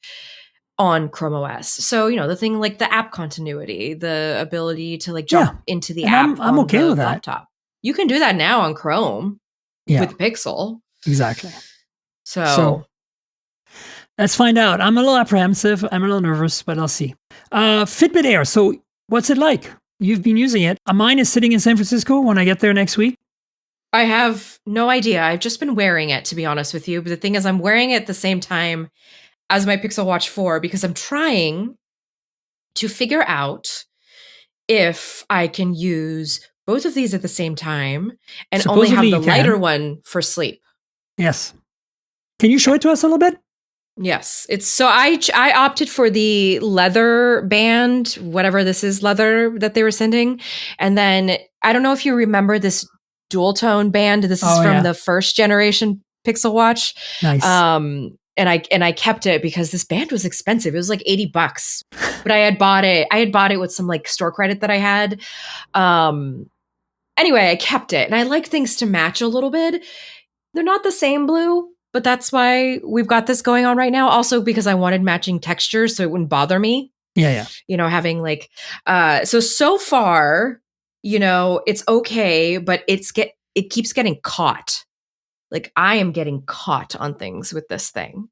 on Chrome OS. So, the thing like the app continuity, the ability to like jump into the app I'm okay with that. Laptop. You can do that now on Chrome with Pixel. Exactly. So let's find out. I'm a little apprehensive. I'm a little nervous, but I'll see. Fitbit Air. So what's it like? You've been using it. Mine is sitting in San Francisco when I get there next week. I have no idea. I've just been wearing it, to be honest with you. But the thing is, I'm wearing it at the same time as my Pixel Watch 4 because I'm trying to figure out if I can use both of these at the same time and supposedly only have the lighter one for sleep. Yes. Can you show it to us a little bit? Yes. It's so I opted for the leather band, whatever this is, leather that they were sending. And then I don't know if you remember this dual tone band. This is from the first generation Pixel Watch. Nice. And I kept it because this band was expensive. It was like $80, but I had bought it with some like store credit that I had. Anyway, I kept it and I like things to match a little bit. They're not the same blue, but that's why we've got this going on right now. Also because I wanted matching textures so it wouldn't bother me. Yeah. Having like, so far, it's okay, but it keeps getting caught. Like I am getting caught on things with this thing.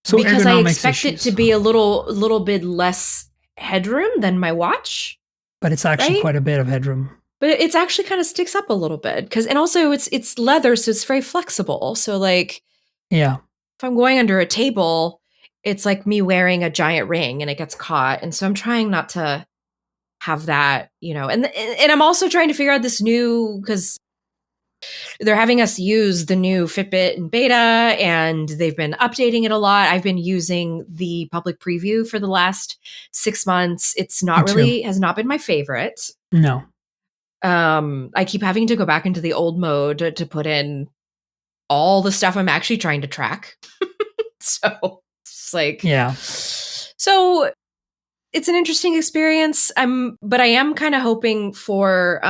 So because I ergonomics expect issues. it to be a little bit less headroom than my watch. But it's actually right? quite a bit of headroom. But it's actually kind of sticks up a little bit and also it's leather, so it's very flexible. So like, yeah, if I'm going under a table, it's like me wearing a giant ring and it gets caught. And so I'm trying not to have that, and I'm also trying to figure out this new, because they're having us use the new Fitbit in beta and they've been updating it a lot. I've been using the public preview for the last 6 months. It's not really, has not been my favorite. No. I keep having to go back into the old mode to put in all the stuff I'm actually trying to track. So it's like, yeah. So it's an interesting experience. But I am kind of hoping for,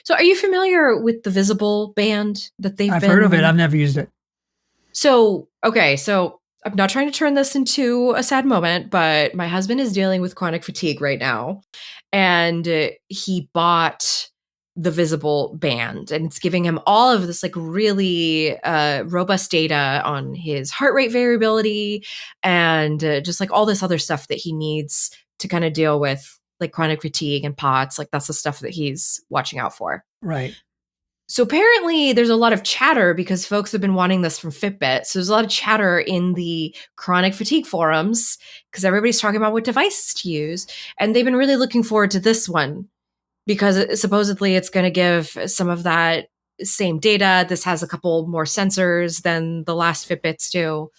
so are you familiar with the Visible band that I've heard of it. I've never used it. So, okay. So I'm not trying to turn this into a sad moment, but my husband is dealing with chronic fatigue right now. And he bought the Visible band, and it's giving him all of this like really robust data on his heart rate variability and just like all this other stuff that he needs to kind of deal with like chronic fatigue and POTS. Like that's the stuff that he's watching out for. Right. So apparently there's a lot of chatter because folks have been wanting this from Fitbit. So there's a lot of chatter in the chronic fatigue forums because everybody's talking about what devices to use. And they've been really looking forward to this one because supposedly it's going to give some of that same data. This has a couple more sensors than the last Fitbits do.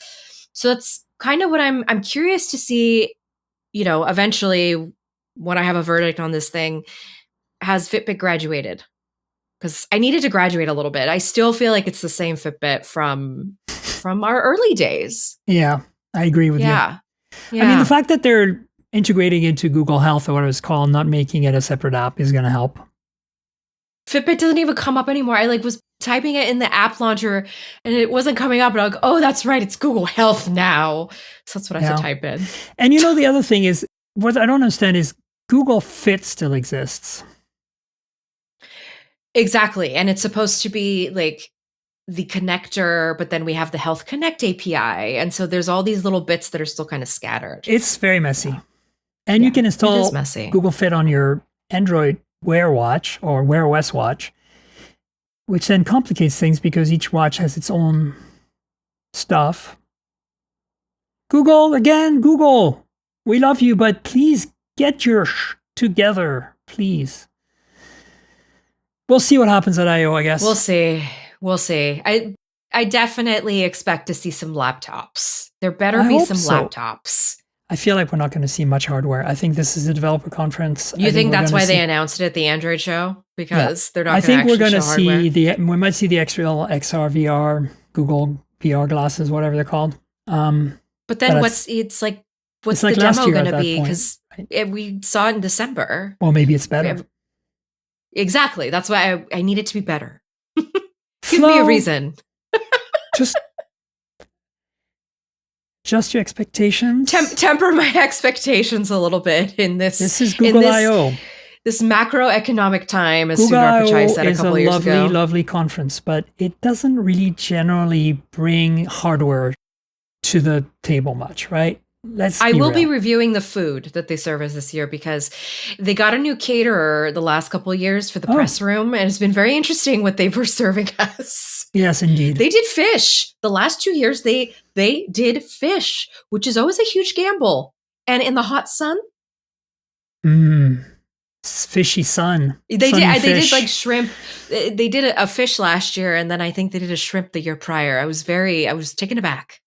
So that's kind of what I'm curious to see, eventually when I have a verdict on this thing, has Fitbit graduated? Because I needed to graduate a little bit. I still feel like it's the same Fitbit from our early days. Yeah, I agree with you. Yeah. I mean, the fact that they're integrating into Google Health or whatever it's called, not making it a separate app is going to help. Fitbit doesn't even come up anymore. I was typing it in the app launcher and it wasn't coming up. And I'm like, oh, that's right. It's Google Health now. So that's what I have to type in. And the other thing is, what I don't understand is Google Fit still exists. Exactly. And it's supposed to be like the connector, but then we have the Health Connect API. And so there's all these little bits that are still kind of scattered. It's very messy. And you can install Google Fit on your Android Wear watch or Wear OS watch, which then complicates things because each watch has its own stuff. Google, we love you, but please get your together, please. We'll see what happens at I/O, I guess. We'll see. I definitely expect to see some laptops. There better be some laptops. I feel like we're not going to see much hardware. I think this is a developer conference. You think that's why they announced it at the Android show? Because they're not going to actually show hardware? I think we're going to see we might see the XR, VR, Google VR glasses, whatever they're called. But then what's the demo going to be? Because we saw it in December. Well, maybe it's better. Exactly. That's why I need it to be better. Give me a reason. Just your expectations. Temper my expectations a little bit in this. This is Google I/O. This macroeconomic time, as Google Sundar Pichai said a couple years ago. It's a lovely conference, but it doesn't really generally bring hardware to the table much, right? I will be reviewing the food that they serve us this year because they got a new caterer the last couple of years for the press room, and it's been very interesting what they were serving us. Yes, indeed. They did fish. The last 2 years, they did fish, which is always a huge gamble. And in the hot sun. Fishy sun. They did like shrimp. They did a fish last year, and then I think they did a shrimp the year prior. I was taken aback.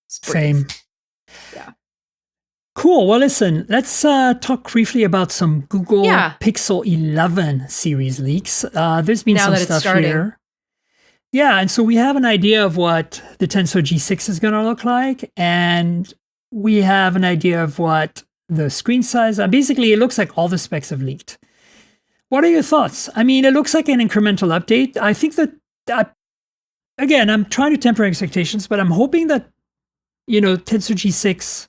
Same. Yeah. Cool. Well, listen, let's talk briefly about some Google Pixel 11 series leaks. There's been some stuff here. Yeah, and so we have an idea of what the Tensor G6 is going to look like, and we have an idea of what the screen size. Basically, it looks like all the specs have leaked. What are your thoughts? I mean, it looks like an incremental update. I think that, again, I'm trying to temper expectations, but I'm hoping that Tensor G6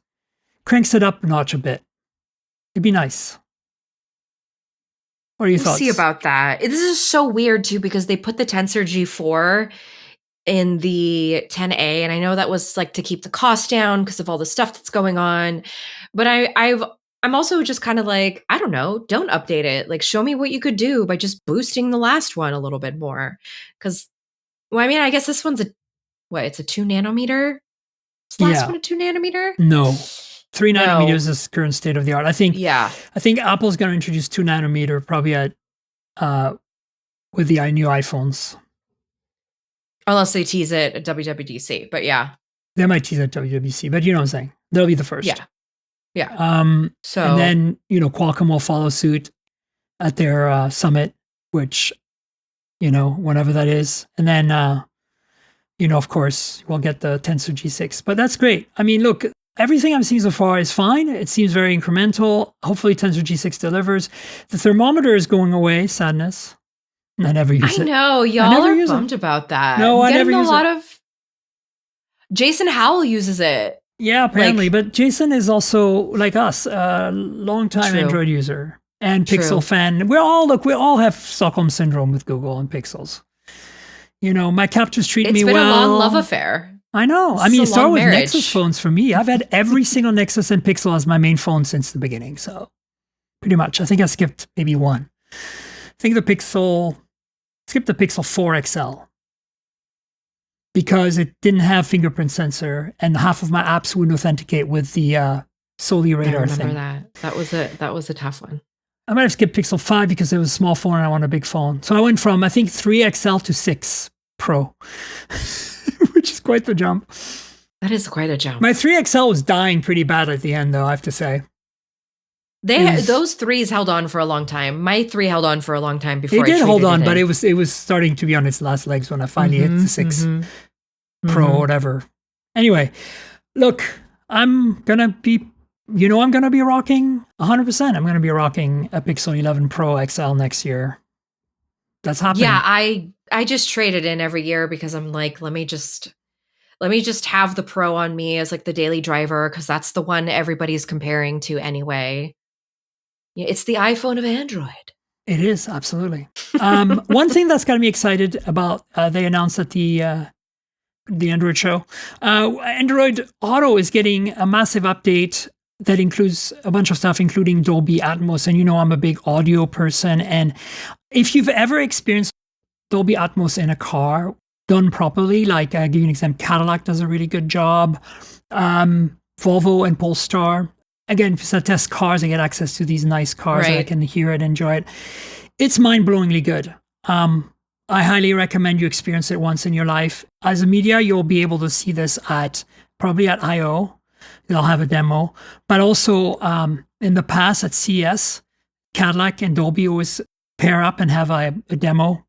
cranks it up a notch a bit. It'd be nice. What are your thoughts? See about that. This is so weird too because they put the Tensor G4 in the 10A, and I know that was like to keep the cost down because of all the stuff that's going on. But I'm also just kind of like, I don't know, don't update it. Like, show me what you could do by just boosting the last one a little bit more. Because, well, I mean, I guess this one's it's a 2 nanometer? Is the last one a 2 nanometer? No. 3 nanometers is current state of the art. I think Apple's going to introduce 2 nanometer probably at with the new iPhones. Unless they tease it at WWDC, but yeah. They might tease it at WWDC, but you know what I'm saying. They'll be the first. Yeah. So and then, Qualcomm will follow suit at their summit, which, whenever that is. And then, of course, we'll get the Tensor G6. But that's great. I mean, look, everything I'm seeing so far is fine. It seems very incremental. Hopefully Tensor G6 delivers. The thermometer is going away, sadness. I never use it. I know. Y'all are bummed about that. No, I never use it. Jason Howell uses it. Yeah, apparently. But Jason is also, like us, a longtime Android user and Pixel fan. We all have Stockholm Syndrome with Google and Pixels. My captors treat me well. It's been a long love affair. I know. I mean, it started with Nexus phones for me. I've had every single Nexus and Pixel as my main phone since the beginning. So pretty much. I think I skipped maybe one. I think skipped the Pixel 4 XL because it didn't have fingerprint sensor and half of my apps wouldn't authenticate with the solely radar thing. I remember that was a tough one. I might have skipped Pixel 5 because it was a small phone and I want a big phone. So I went from, I think, 3 XL to 6 Pro, which is quite the jump. That is quite a jump. My 3 XL was dying pretty bad at the end, though, I have to say. Those 3s held on for a long time. My 3 held on for a long time before. It did hold on, but it was starting to be on its last legs when I finally hit the 6 Pro or whatever. Anyway, look, I'm gonna be rocking 100%. I'm gonna be rocking a Pixel 11 Pro XL next year. That's happening. Yeah, I just trade it in every year because I'm like, let me just have the Pro on me as like the daily driver because that's the one everybody's comparing to anyway. Yeah, it's the iPhone of Android. It is, absolutely. One thing that's got me excited about, they announced at the Android show, Android Auto is getting a massive update that includes a bunch of stuff, including Dolby Atmos. And I'm a big audio person. And if you've ever experienced Dolby Atmos in a car done properly, like I'll give you an example, Cadillac does a really good job. Volvo and Polestar. Again, if I test cars, I get access to these nice cars and I can hear it, enjoy it. It's mind-blowingly good. I highly recommend you experience it once in your life. As a media, you'll be able to see this probably at I.O. They'll have a demo. But also in the past at CES, Cadillac and Dolby always pair up and have a demo.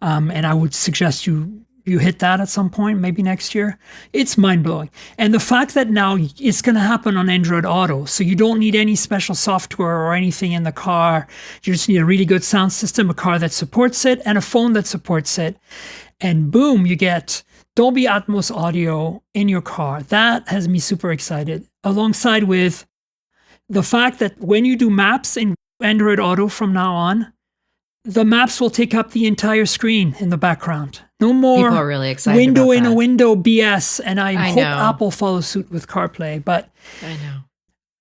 And I would suggest you hit that at some point, maybe next year. It's mind-blowing. And the fact that now it's going to happen on Android Auto, so you don't need any special software or anything in the car. You just need a really good sound system, a car that supports it, and a phone that supports it. And boom, you get Dolby Atmos audio in your car. That has me super excited. Alongside with the fact that when you do maps in Android Auto from now on, the maps will take up the entire screen in the background. No more people are really excited window about in that. a window BS. And I hope know. Apple follows suit with CarPlay. But I know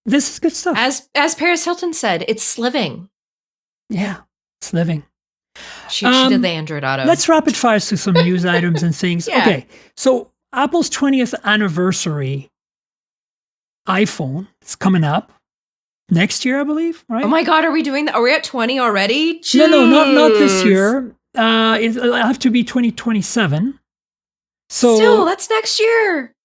this is good stuff. As Paris Hilton said, it's living. Yeah, it's living. She did the Android Auto. Let's rapid fire through some news items and things. Yeah. Okay, so Apple's 20th anniversary iPhone is coming up next year, I believe, right? Oh my God, are we doing that? Are we at 20 already? Jeez. No, not this year. It'll have to be 2027. So still, that's next year.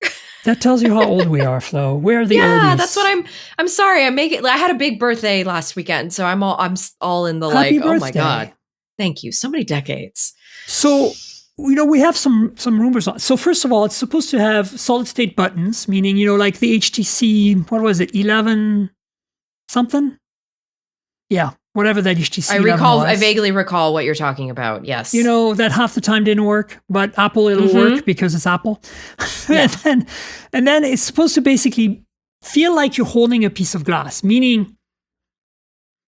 That tells you how old we are, Flo. We're the oldies. Yeah, that's what I'm sorry. I had a big birthday last weekend, so I'm all in the Happy birthday. Oh my God. Thank you. So many decades. So, we have some rumors on. So first of all, it's supposed to have solid state buttons, meaning, like the HTC, what was it, 11 something? Yeah, whatever that HTC 11 was. I vaguely recall what you're talking about. Yes. That half the time didn't work, but Apple, it'll work because it's Apple. Yeah. and then it's supposed to basically feel like you're holding a piece of glass, meaning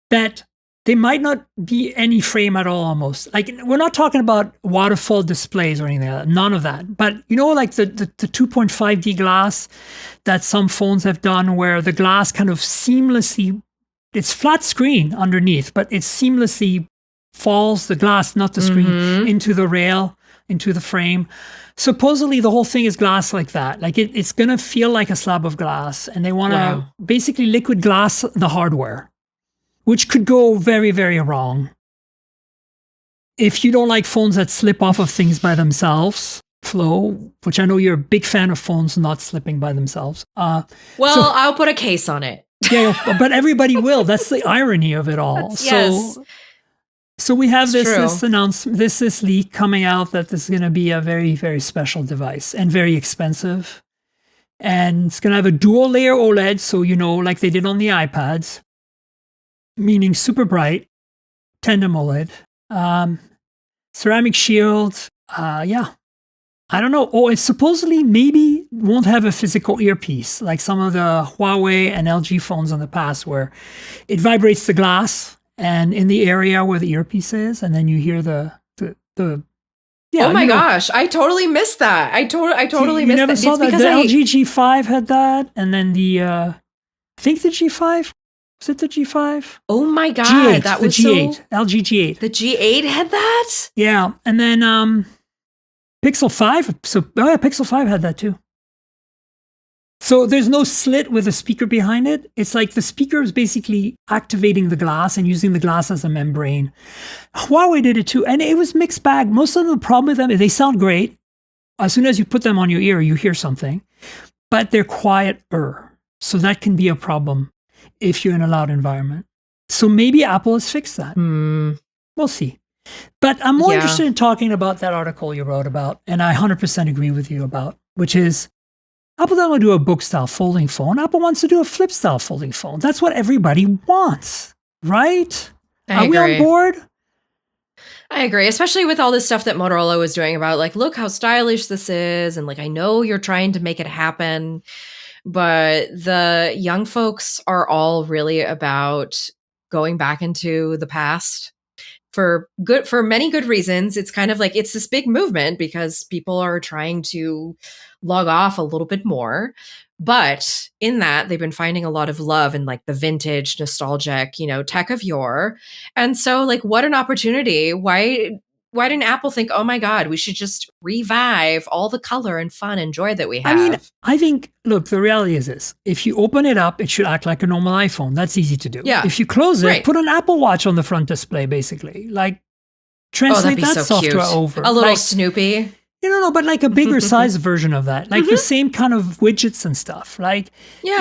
that They might not be any frame at all almost. Like, we're not talking about waterfall displays or anything like that. None of that. But like the 2.5D glass that some phones have done, where the glass kind of seamlessly, it's flat screen underneath, but it seamlessly falls, the glass, not the screen, into the rail, into the frame. Supposedly the whole thing is glass like that. Like it's going to feel like a slab of glass, and they want to basically liquid glass the hardware, which could go very, very wrong. If you don't like phones that slip off of things by themselves, Flo, which I know you're a big fan of phones not slipping by themselves. I'll put a case on it. Yeah, but everybody will. That's the irony of it all. Yes. So we have this announcement, this leak coming out that this is going to be a very, very special device and very expensive. And it's going to have a dual layer OLED, so like they did on the iPads, meaning super bright, tandem OLED, ceramic shield. I don't know. Oh, it supposedly maybe won't have a physical earpiece like some of the Huawei and LG phones in the past, where it vibrates the glass and in the area where the earpiece is, and then you hear the oh my gosh, I totally missed that. I totally missed that. You never saw that? The LG G5 had that, and then I think the G5. Was it the G5? Oh my god, G8, that the was G8, LG G8. The G8 had that? Yeah, and then Pixel 5. So Pixel 5 had that too. So there's no slit with a speaker behind it. It's like the speaker is basically activating the glass and using the glass as a membrane. Huawei did it too, and it was mixed bag. Most of the problem with them is they sound great. As soon as you put them on your ear, you hear something, but they're quieter. So that can be a problem if you're in a loud environment. So maybe Apple has fixed that. We'll see. But I'm more interested in talking about that article you wrote about, and I 100% agree with you about, which is Apple doesn't want to do a book-style folding phone. Apple wants to do a flip-style folding phone. That's what everybody wants, right? Are we on board? I agree, especially with all this stuff that Motorola was doing about, like, look how stylish this is. And, like, I know you're trying to make it happen, but the young folks are all really about going back into the past for many good reasons. It's kind of like, it's this big movement because people are trying to log off a little bit more. But in that, they've been finding a lot of love in, like, the vintage, nostalgic, tech of yore. And so, like, what an opportunity. Why didn't Apple think, oh my God, we should just revive all the color and fun and joy that we have? I mean, I think, look, the reality is this. If you open it up, it should act like a normal iPhone. That's easy to do. Yeah. If you close it, put an Apple Watch on the front display, basically. Like, translate that software cute. over. A little Snoopy. No, but like a bigger size version of that. Like the same kind of widgets and stuff. Like,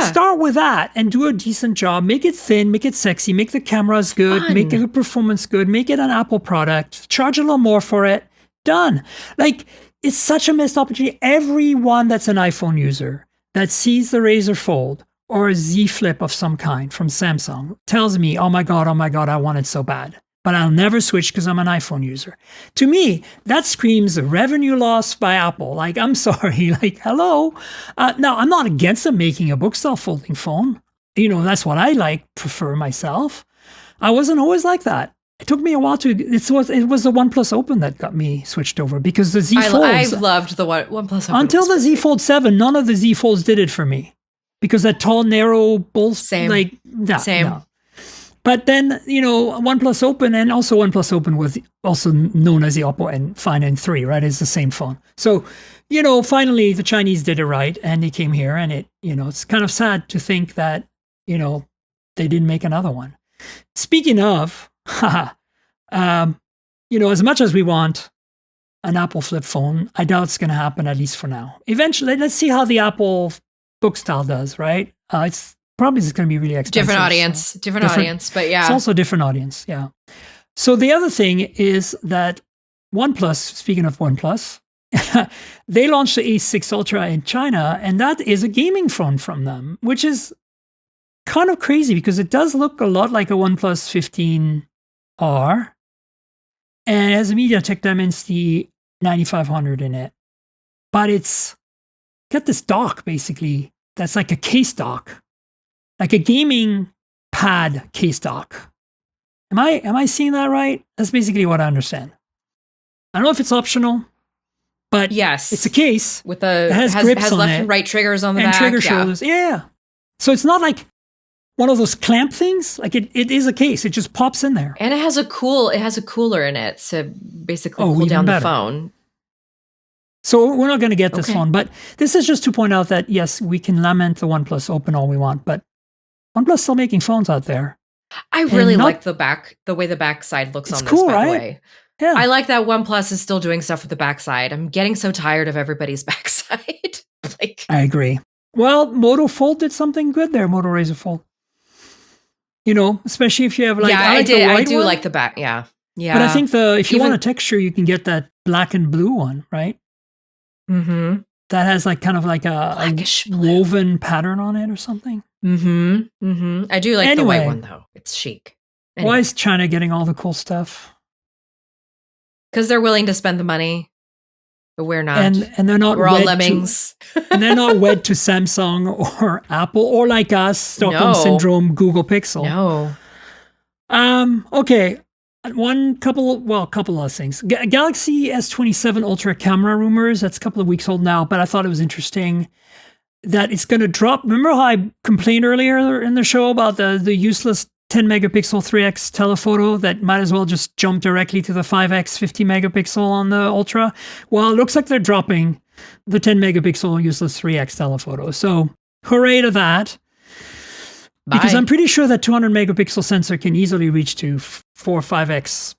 start with that and do a decent job. Make it thin, make it sexy, make the cameras good, make the performance good, make it an Apple product, charge a little more for it. Done. Like, it's such a missed opportunity. Everyone that's an iPhone user that sees the Razr Fold or a Z Flip of some kind from Samsung tells me, oh my God, I want it so bad. But I'll never switch because I'm an iPhone user. To me, that screams revenue loss by Apple. Like, I'm sorry, like, hello. Now, I'm not against them making a book-style folding phone. That's what I prefer myself. I wasn't always like that. It took me a while it was the OnePlus Open that got me switched over, because the Z Folds. I loved the OnePlus Open. Until the Z Fold 7, none of the Z Folds did it for me. Because that tall, narrow, same. No. But then, OnePlus Open, and also OnePlus Open was also known as the Oppo Find N3, right? It's the same phone. So, finally the Chinese did it right, and they came here, and it's kind of sad to think that, they didn't make another one. Speaking of, as much as we want an Apple flip phone, I doubt it's going to happen, at least for now. Eventually, let's see how the Apple book style does, right? It's probably going to be really expensive. Different audience, but yeah. It's also a different audience, yeah. So the other thing is that OnePlus, speaking of OnePlus, they launched the A6 Ultra in China, and that is a gaming phone from them, which is kind of crazy because it does look a lot like a OnePlus 15R, and it has a MediaTek Dimensity 9500 in it. But it's got this dock, basically, that's like a case dock. Like a gaming pad case dock. Am I seeing that right? That's basically what I understand. I don't know if it's optional, but yes, it's a case with the that has grips has on left it and right triggers on the and back, trigger shoulders. Yeah. So it's not like one of those clamp things. Like it is a case. It just pops in there. and it has a cooler in it to basically cool even down better. the phone. So we're not going to get this phone, but this is just to point out that yes, we can lament the OnePlus Open all we want, but OnePlus still making phones out there. I really like the way the back side looks on this, cool, by the right? way. Yeah. I like that OnePlus is still doing stuff with the backside. I'm getting so tired of everybody's backside. I agree. Well, Moto Fold did something good there, Moto Razr Fold. You know, especially if you have like I do like the back, yeah. But I think if you want a texture, you can get that black and blue one, right? Mm-hmm. That has like kind of like a woven pattern on it or something. Mm-hmm. Mm-hmm. I do like the white one though. It's chic. Anyway. Why is China getting all the cool stuff? Because they're willing to spend the money, but we're not. And they're not. We're all lemmings. And they're not wed to Samsung or Apple or like us, Stockholm Syndrome, Google Pixel. No. Okay. A couple of things. Galaxy S27 Ultra camera rumors. That's a couple of weeks old now, but I thought it was interesting that it's going to drop. Remember how I complained earlier in the show about the useless 10 megapixel 3x telephoto that might as well just jump directly to the 5x 50 megapixel on the Ultra? Well, it looks like they're dropping the 10 megapixel useless 3x telephoto. So hooray to that. Bye. Because I'm pretty sure that 200 megapixel sensor can easily reach to 4 or 5x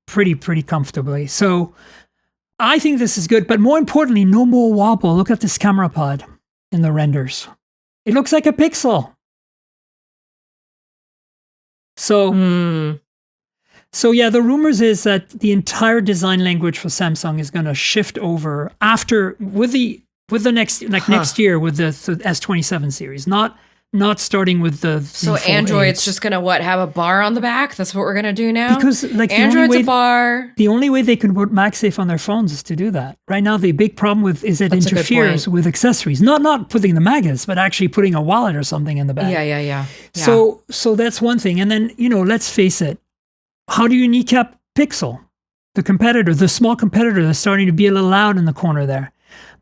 pretty comfortably. So I think this is good, but more importantly, no more wobble. Look at this camera pod in the renders. It looks like a Pixel. So, so yeah, the rumors is that the entire design language for Samsung is going to shift over with the next year with the S27 series, not starting with the So Android's just going to have a bar on the back? That's what we're going to do now? Because like Android's a bar. The only way they can put MagSafe on their phones is to do that. Right now, the big problem is it interferes with accessories. Not putting the magnets, but actually putting a wallet or something in the bag. Yeah. So that's one thing. And then, let's face it. How do you kneecap Pixel? The small competitor that's starting to be a little loud in the corner there.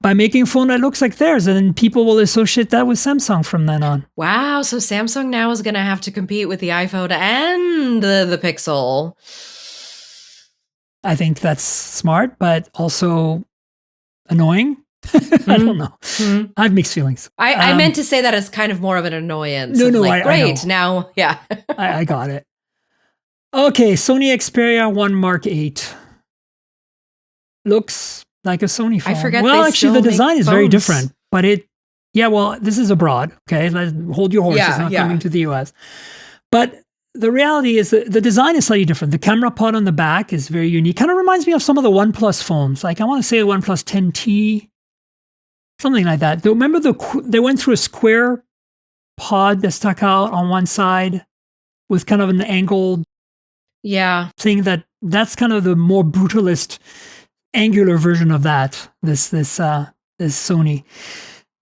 By making a phone that looks like theirs, and then people will associate that with Samsung from then on. Wow, so Samsung now is going to have to compete with the iPhone and the Pixel. I think that's smart, but also annoying. I don't know. I have mixed feelings. I meant to say that as kind of more of an annoyance. No, great, I now, yeah. I got it. Okay, Sony Xperia 1 Mark 8. Looks like a Sony phone. I forget. Well, actually, the design is very different, but this is abroad. Okay, let's hold your horses. It's not coming to the US. But the reality is that the design is slightly different. The camera pod on the back is very unique. Kind of reminds me of some of the OnePlus phones. Like I want to say the OnePlus 10T, something like that. Remember they went through a square pod that stuck out on one side with kind of an angled thing that's kind of the more brutalist angular version of that, this Sony.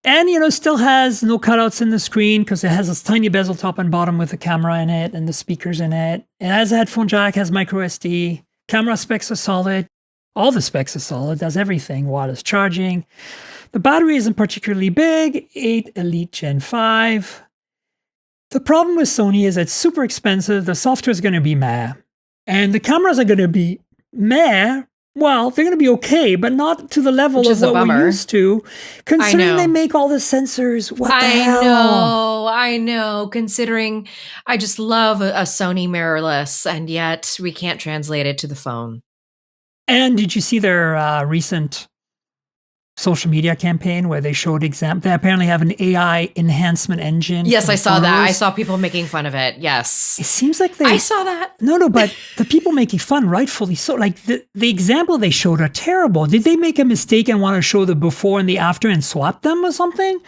And, still has no cutouts in the screen because it has this tiny bezel top and bottom with the camera in it and the speakers in it. It has a headphone jack, has micro SD. Camera specs are solid. All the specs are solid, does everything. Wireless charging. The battery isn't particularly big, 8 Elite Gen 5. The problem with Sony is it's super expensive. The software is going to be meh. And the cameras are going to be meh. Well, they're going to be okay, but not to the level of what we're used to. Considering they make all the sensors, what the hell? I know. Considering I just love a Sony mirrorless, and yet we can't translate it to the phone. And did you see their recent social media campaign where they showed they apparently have an AI enhancement engine? Yes, I saw that. I saw people making fun of it. Yes. It seems like I saw that. No, but the people making fun, rightfully so. Like the example they showed are terrible. Did they make a mistake and want to show the before and the after and swap them or something?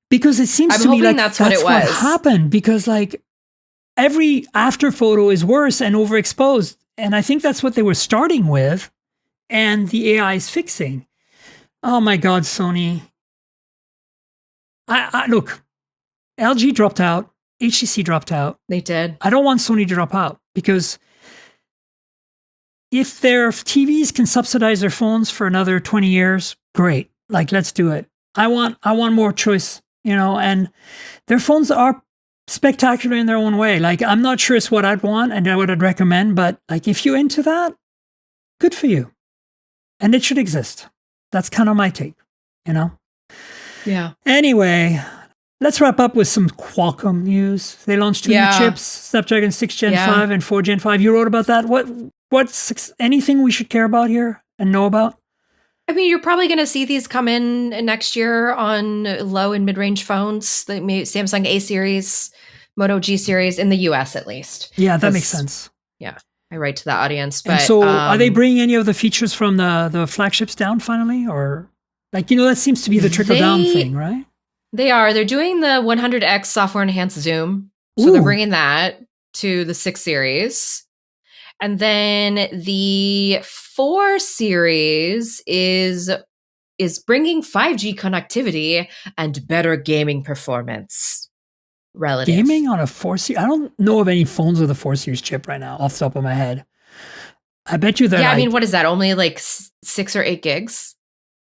Because it seems to me like that's what happened. Because like every after photo is worse and overexposed. And I think that's what they were starting with. And the AI is fixing. Oh my God, Sony. Look, LG dropped out. HTC dropped out. They did. I don't want Sony to drop out. because if their TVs can subsidize their phones for another 20 years, great. Like, let's do it. I want more choice, and their phones are spectacular in their own way. Like, I'm not sure it's what I'd want and what I'd recommend, but like, if you're into that, good for you. And it should exist. That's kind of my take, Yeah. Anyway, let's wrap up with some Qualcomm news. They launched two new chips, Snapdragon 6 Gen 5 and 4 Gen 5. You wrote about that. What's anything we should care about here and know about? I mean, you're probably going to see these come in next year on low and mid-range phones, the Samsung A series, Moto G series, in the US at least. Yeah, that makes sense. Yeah, I write to the audience. But, and so are they bringing any of the features from the flagships down finally? Or, like, that seems to be the trickle-down thing, right? They are. They're doing the 100x software-enhanced zoom. So they're bringing that to the 6 series. And then the 4 series is bringing 5G connectivity and better gaming performance. Relative. Gaming on a 4 series? I don't know of any phones with a 4 series chip right now off the top of my head. I bet you they're I mean, what is that? Only like 6 or 8 gigs?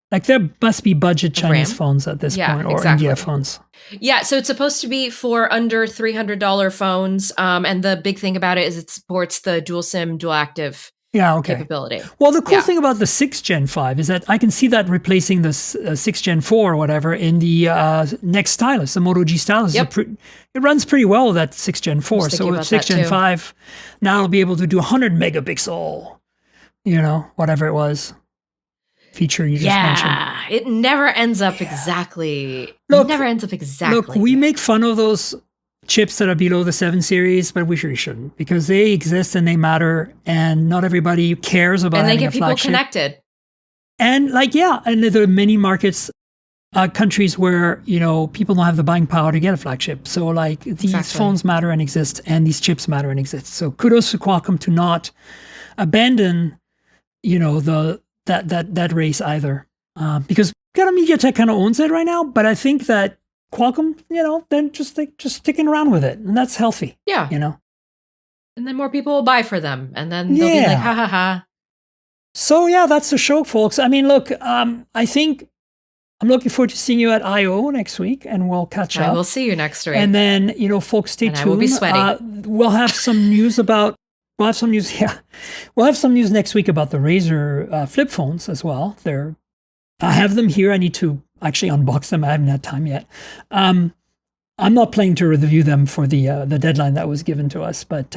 Like, there must be budget Chinese phones at this point, or India phones. Yeah, so it's supposed to be for under $300 phones. And the big thing about it is it supports the dual SIM, dual active capability. Well, the cool thing about the 6 Gen 5 is that I can see that replacing the 6 Gen 4 or whatever in the next stylus, the Moto G stylus. Yep. It runs pretty well with that 6 Gen 4. So with 6 Gen 5, now it'll be able to do 100 megapixel, whatever it was. Feature you just mentioned. Yeah, it never ends up exactly. Look, we make fun of those chips that are below the 7 series, but we really shouldn't, because they exist and they matter, and not everybody cares about and having they get people connected. And and there are many markets, countries where people don't have the buying power to get a flagship. So like these phones matter and exist, and these chips matter and exist. So kudos to Qualcomm to not abandon, that race either, because MediaTek kind of owns it right now. But I think that Qualcomm, they're just sticking around with it, and that's healthy. Yeah, and then more people will buy for them, and then they'll be like, ha ha ha. So that's the show, folks. I mean, look, I think I'm looking forward to seeing you at I/O next week, and we'll catch up. I will see you next week, and then folks, stay tuned. I will be sweaty. We'll have some news about. We'll have some news. Yeah, we'll have some news next week about the Razr flip phones as well. I have them here. I need to actually unbox them. I haven't had time yet. I'm not planning to review them for the deadline that was given to us, but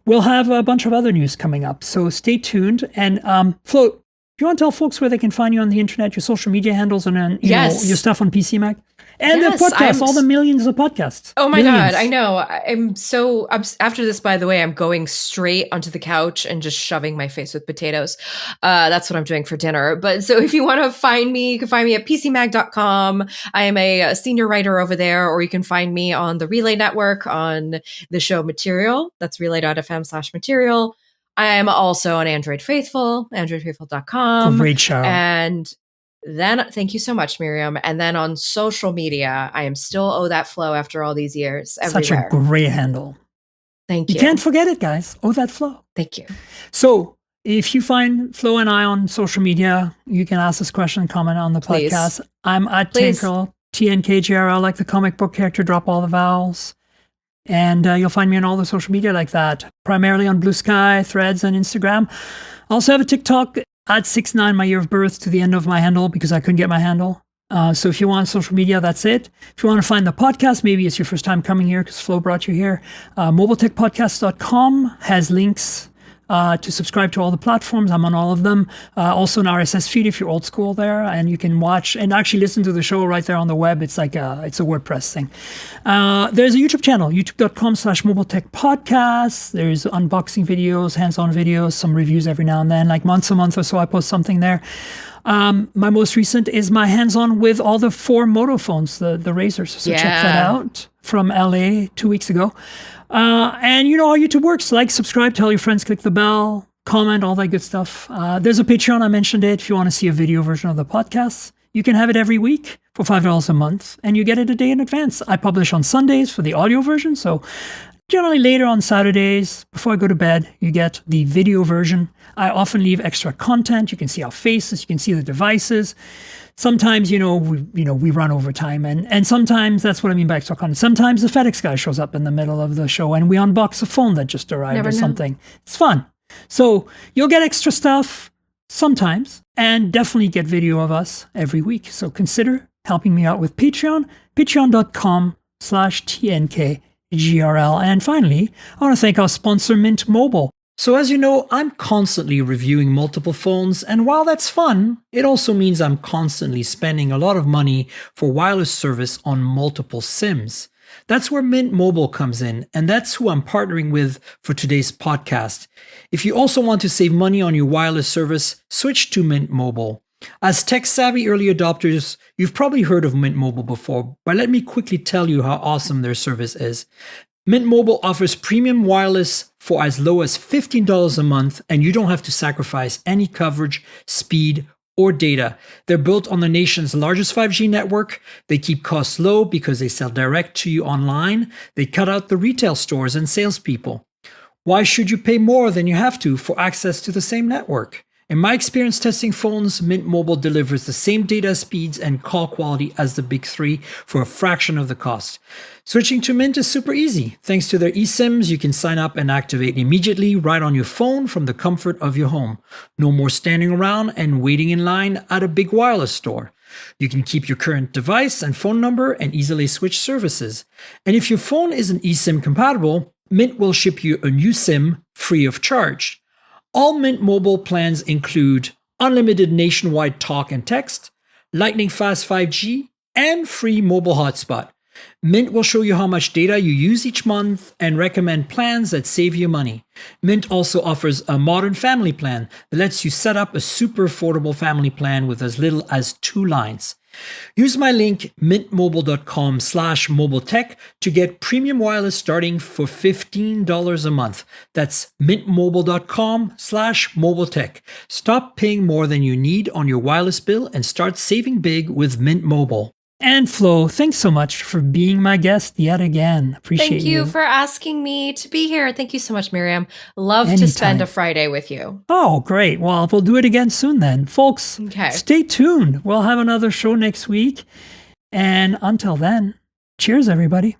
we'll have a bunch of other news coming up. So stay tuned. And Flo, do you want to tell folks where they can find you on the internet, your social media handles, and then your stuff on PCMag? And the podcast, all the millions of podcasts. Oh my God, I know. I'm so, after this, by the way, I'm going straight onto the couch and just shoving my face with potatoes. That's what I'm doing for dinner. But so if you want to find me, you can find me at PCMag.com. I am a senior writer over there, or you can find me on the Relay Network on the show Material. That's relay.fm/material. I am also on Android Faithful, androidfaithful.com. Great show. And then, thank you so much, Miriam. And then on social media, I am still That Flow after all these years. Everywhere. Such a great handle. Thank you. You can't forget it, guys. That Flow. Thank you. So if you find Flo and I on social media, you can ask us questions, comment on the podcast. I'm at Tankrel, TNKGRL, like the comic book character, drop all the vowels. And you'll find me on all the social media like that, primarily on Blue Sky, Threads, and Instagram. I also have a TikTok at 69, my year of birth, to the end of my handle because I couldn't get my handle. So if you want social media, that's it. If you want to find the podcast, maybe it's your first time coming here because Flo brought you here. mobiletechpodcast.com has links to subscribe to all the platforms. I'm on all of them. Also an RSS feed if you're old school there, and you can watch and actually listen to the show right there on the web. It's like it's a WordPress thing. There's a YouTube channel, youtube.com/mobiletechpodcast. There's unboxing videos, hands-on videos, some reviews every now and then, like once a month or so I post something there. My most recent is my hands-on with all the 4 Moto phones, the Razrs. So check that out from LA 2 weeks ago. And you know how YouTube works. Like, subscribe, tell your friends, click the bell, comment, all that good stuff. There's a Patreon, I mentioned it. If you want to see a video version of the podcast, you can have it every week for $5 a month, and you get it a day in advance. I publish on Sundays for the audio version, so Generally later on Saturdays, before I go to bed, you get the video version. I often leave extra content. You can see our faces, you can see the devices. Sometimes, we run over time, and sometimes that's what I mean by extra content. Sometimes the FedEx guy shows up in the middle of the show and we unbox a phone that just arrived or something. It's fun. So you'll get extra stuff sometimes and definitely get video of us every week. So consider helping me out with Patreon, patreon.com/TNKGRL. And finally, I want to thank our sponsor, Mint Mobile. So as you know, I'm constantly reviewing multiple phones, and while that's fun, it also means I'm constantly spending a lot of money for wireless service on multiple SIMs. That's where Mint Mobile comes in, and that's who I'm partnering with for today's podcast. If you also want to save money on your wireless service, switch to Mint Mobile. As tech-savvy early adopters, you've probably heard of Mint Mobile before, but let me quickly tell you how awesome their service is. Mint Mobile offers premium wireless for as low as $15 a month, and you don't have to sacrifice any coverage, speed, or data. They're built on the nation's largest 5G network. They keep costs low because they sell direct to you online. They cut out the retail stores and salespeople. Why should you pay more than you have to for access to the same network? In my experience testing phones, Mint Mobile delivers the same data speeds and call quality as the big three for a fraction of the cost. Switching to Mint is super easy. Thanks to their eSIMs, you can sign up and activate immediately right on your phone from the comfort of your home. No more standing around and waiting in line at a big wireless store. You can keep your current device and phone number and easily switch services. And if your phone isn't eSIM compatible, Mint will ship you a new SIM free of charge. All Mint Mobile plans include unlimited nationwide talk and text, lightning fast 5G, and free mobile hotspot. Mint will show you how much data you use each month and recommend plans that save you money. Mint also offers a modern family plan that lets you set up a super affordable family plan with as little as 2 lines. Use my link mintmobile.com/mobiletech to get premium wireless starting for $15 a month. That's mintmobile.com/mobiletech. Stop paying more than you need on your wireless bill and start saving big with Mint Mobile. And Flo, thanks so much for being my guest yet again. Appreciate you. Thank you for asking me to be here. Thank you so much, Miriam. Love to spend a Friday with you. Oh, great. Well, we'll do it again soon then. Folks, stay tuned. We'll have another show next week. And until then, cheers, everybody.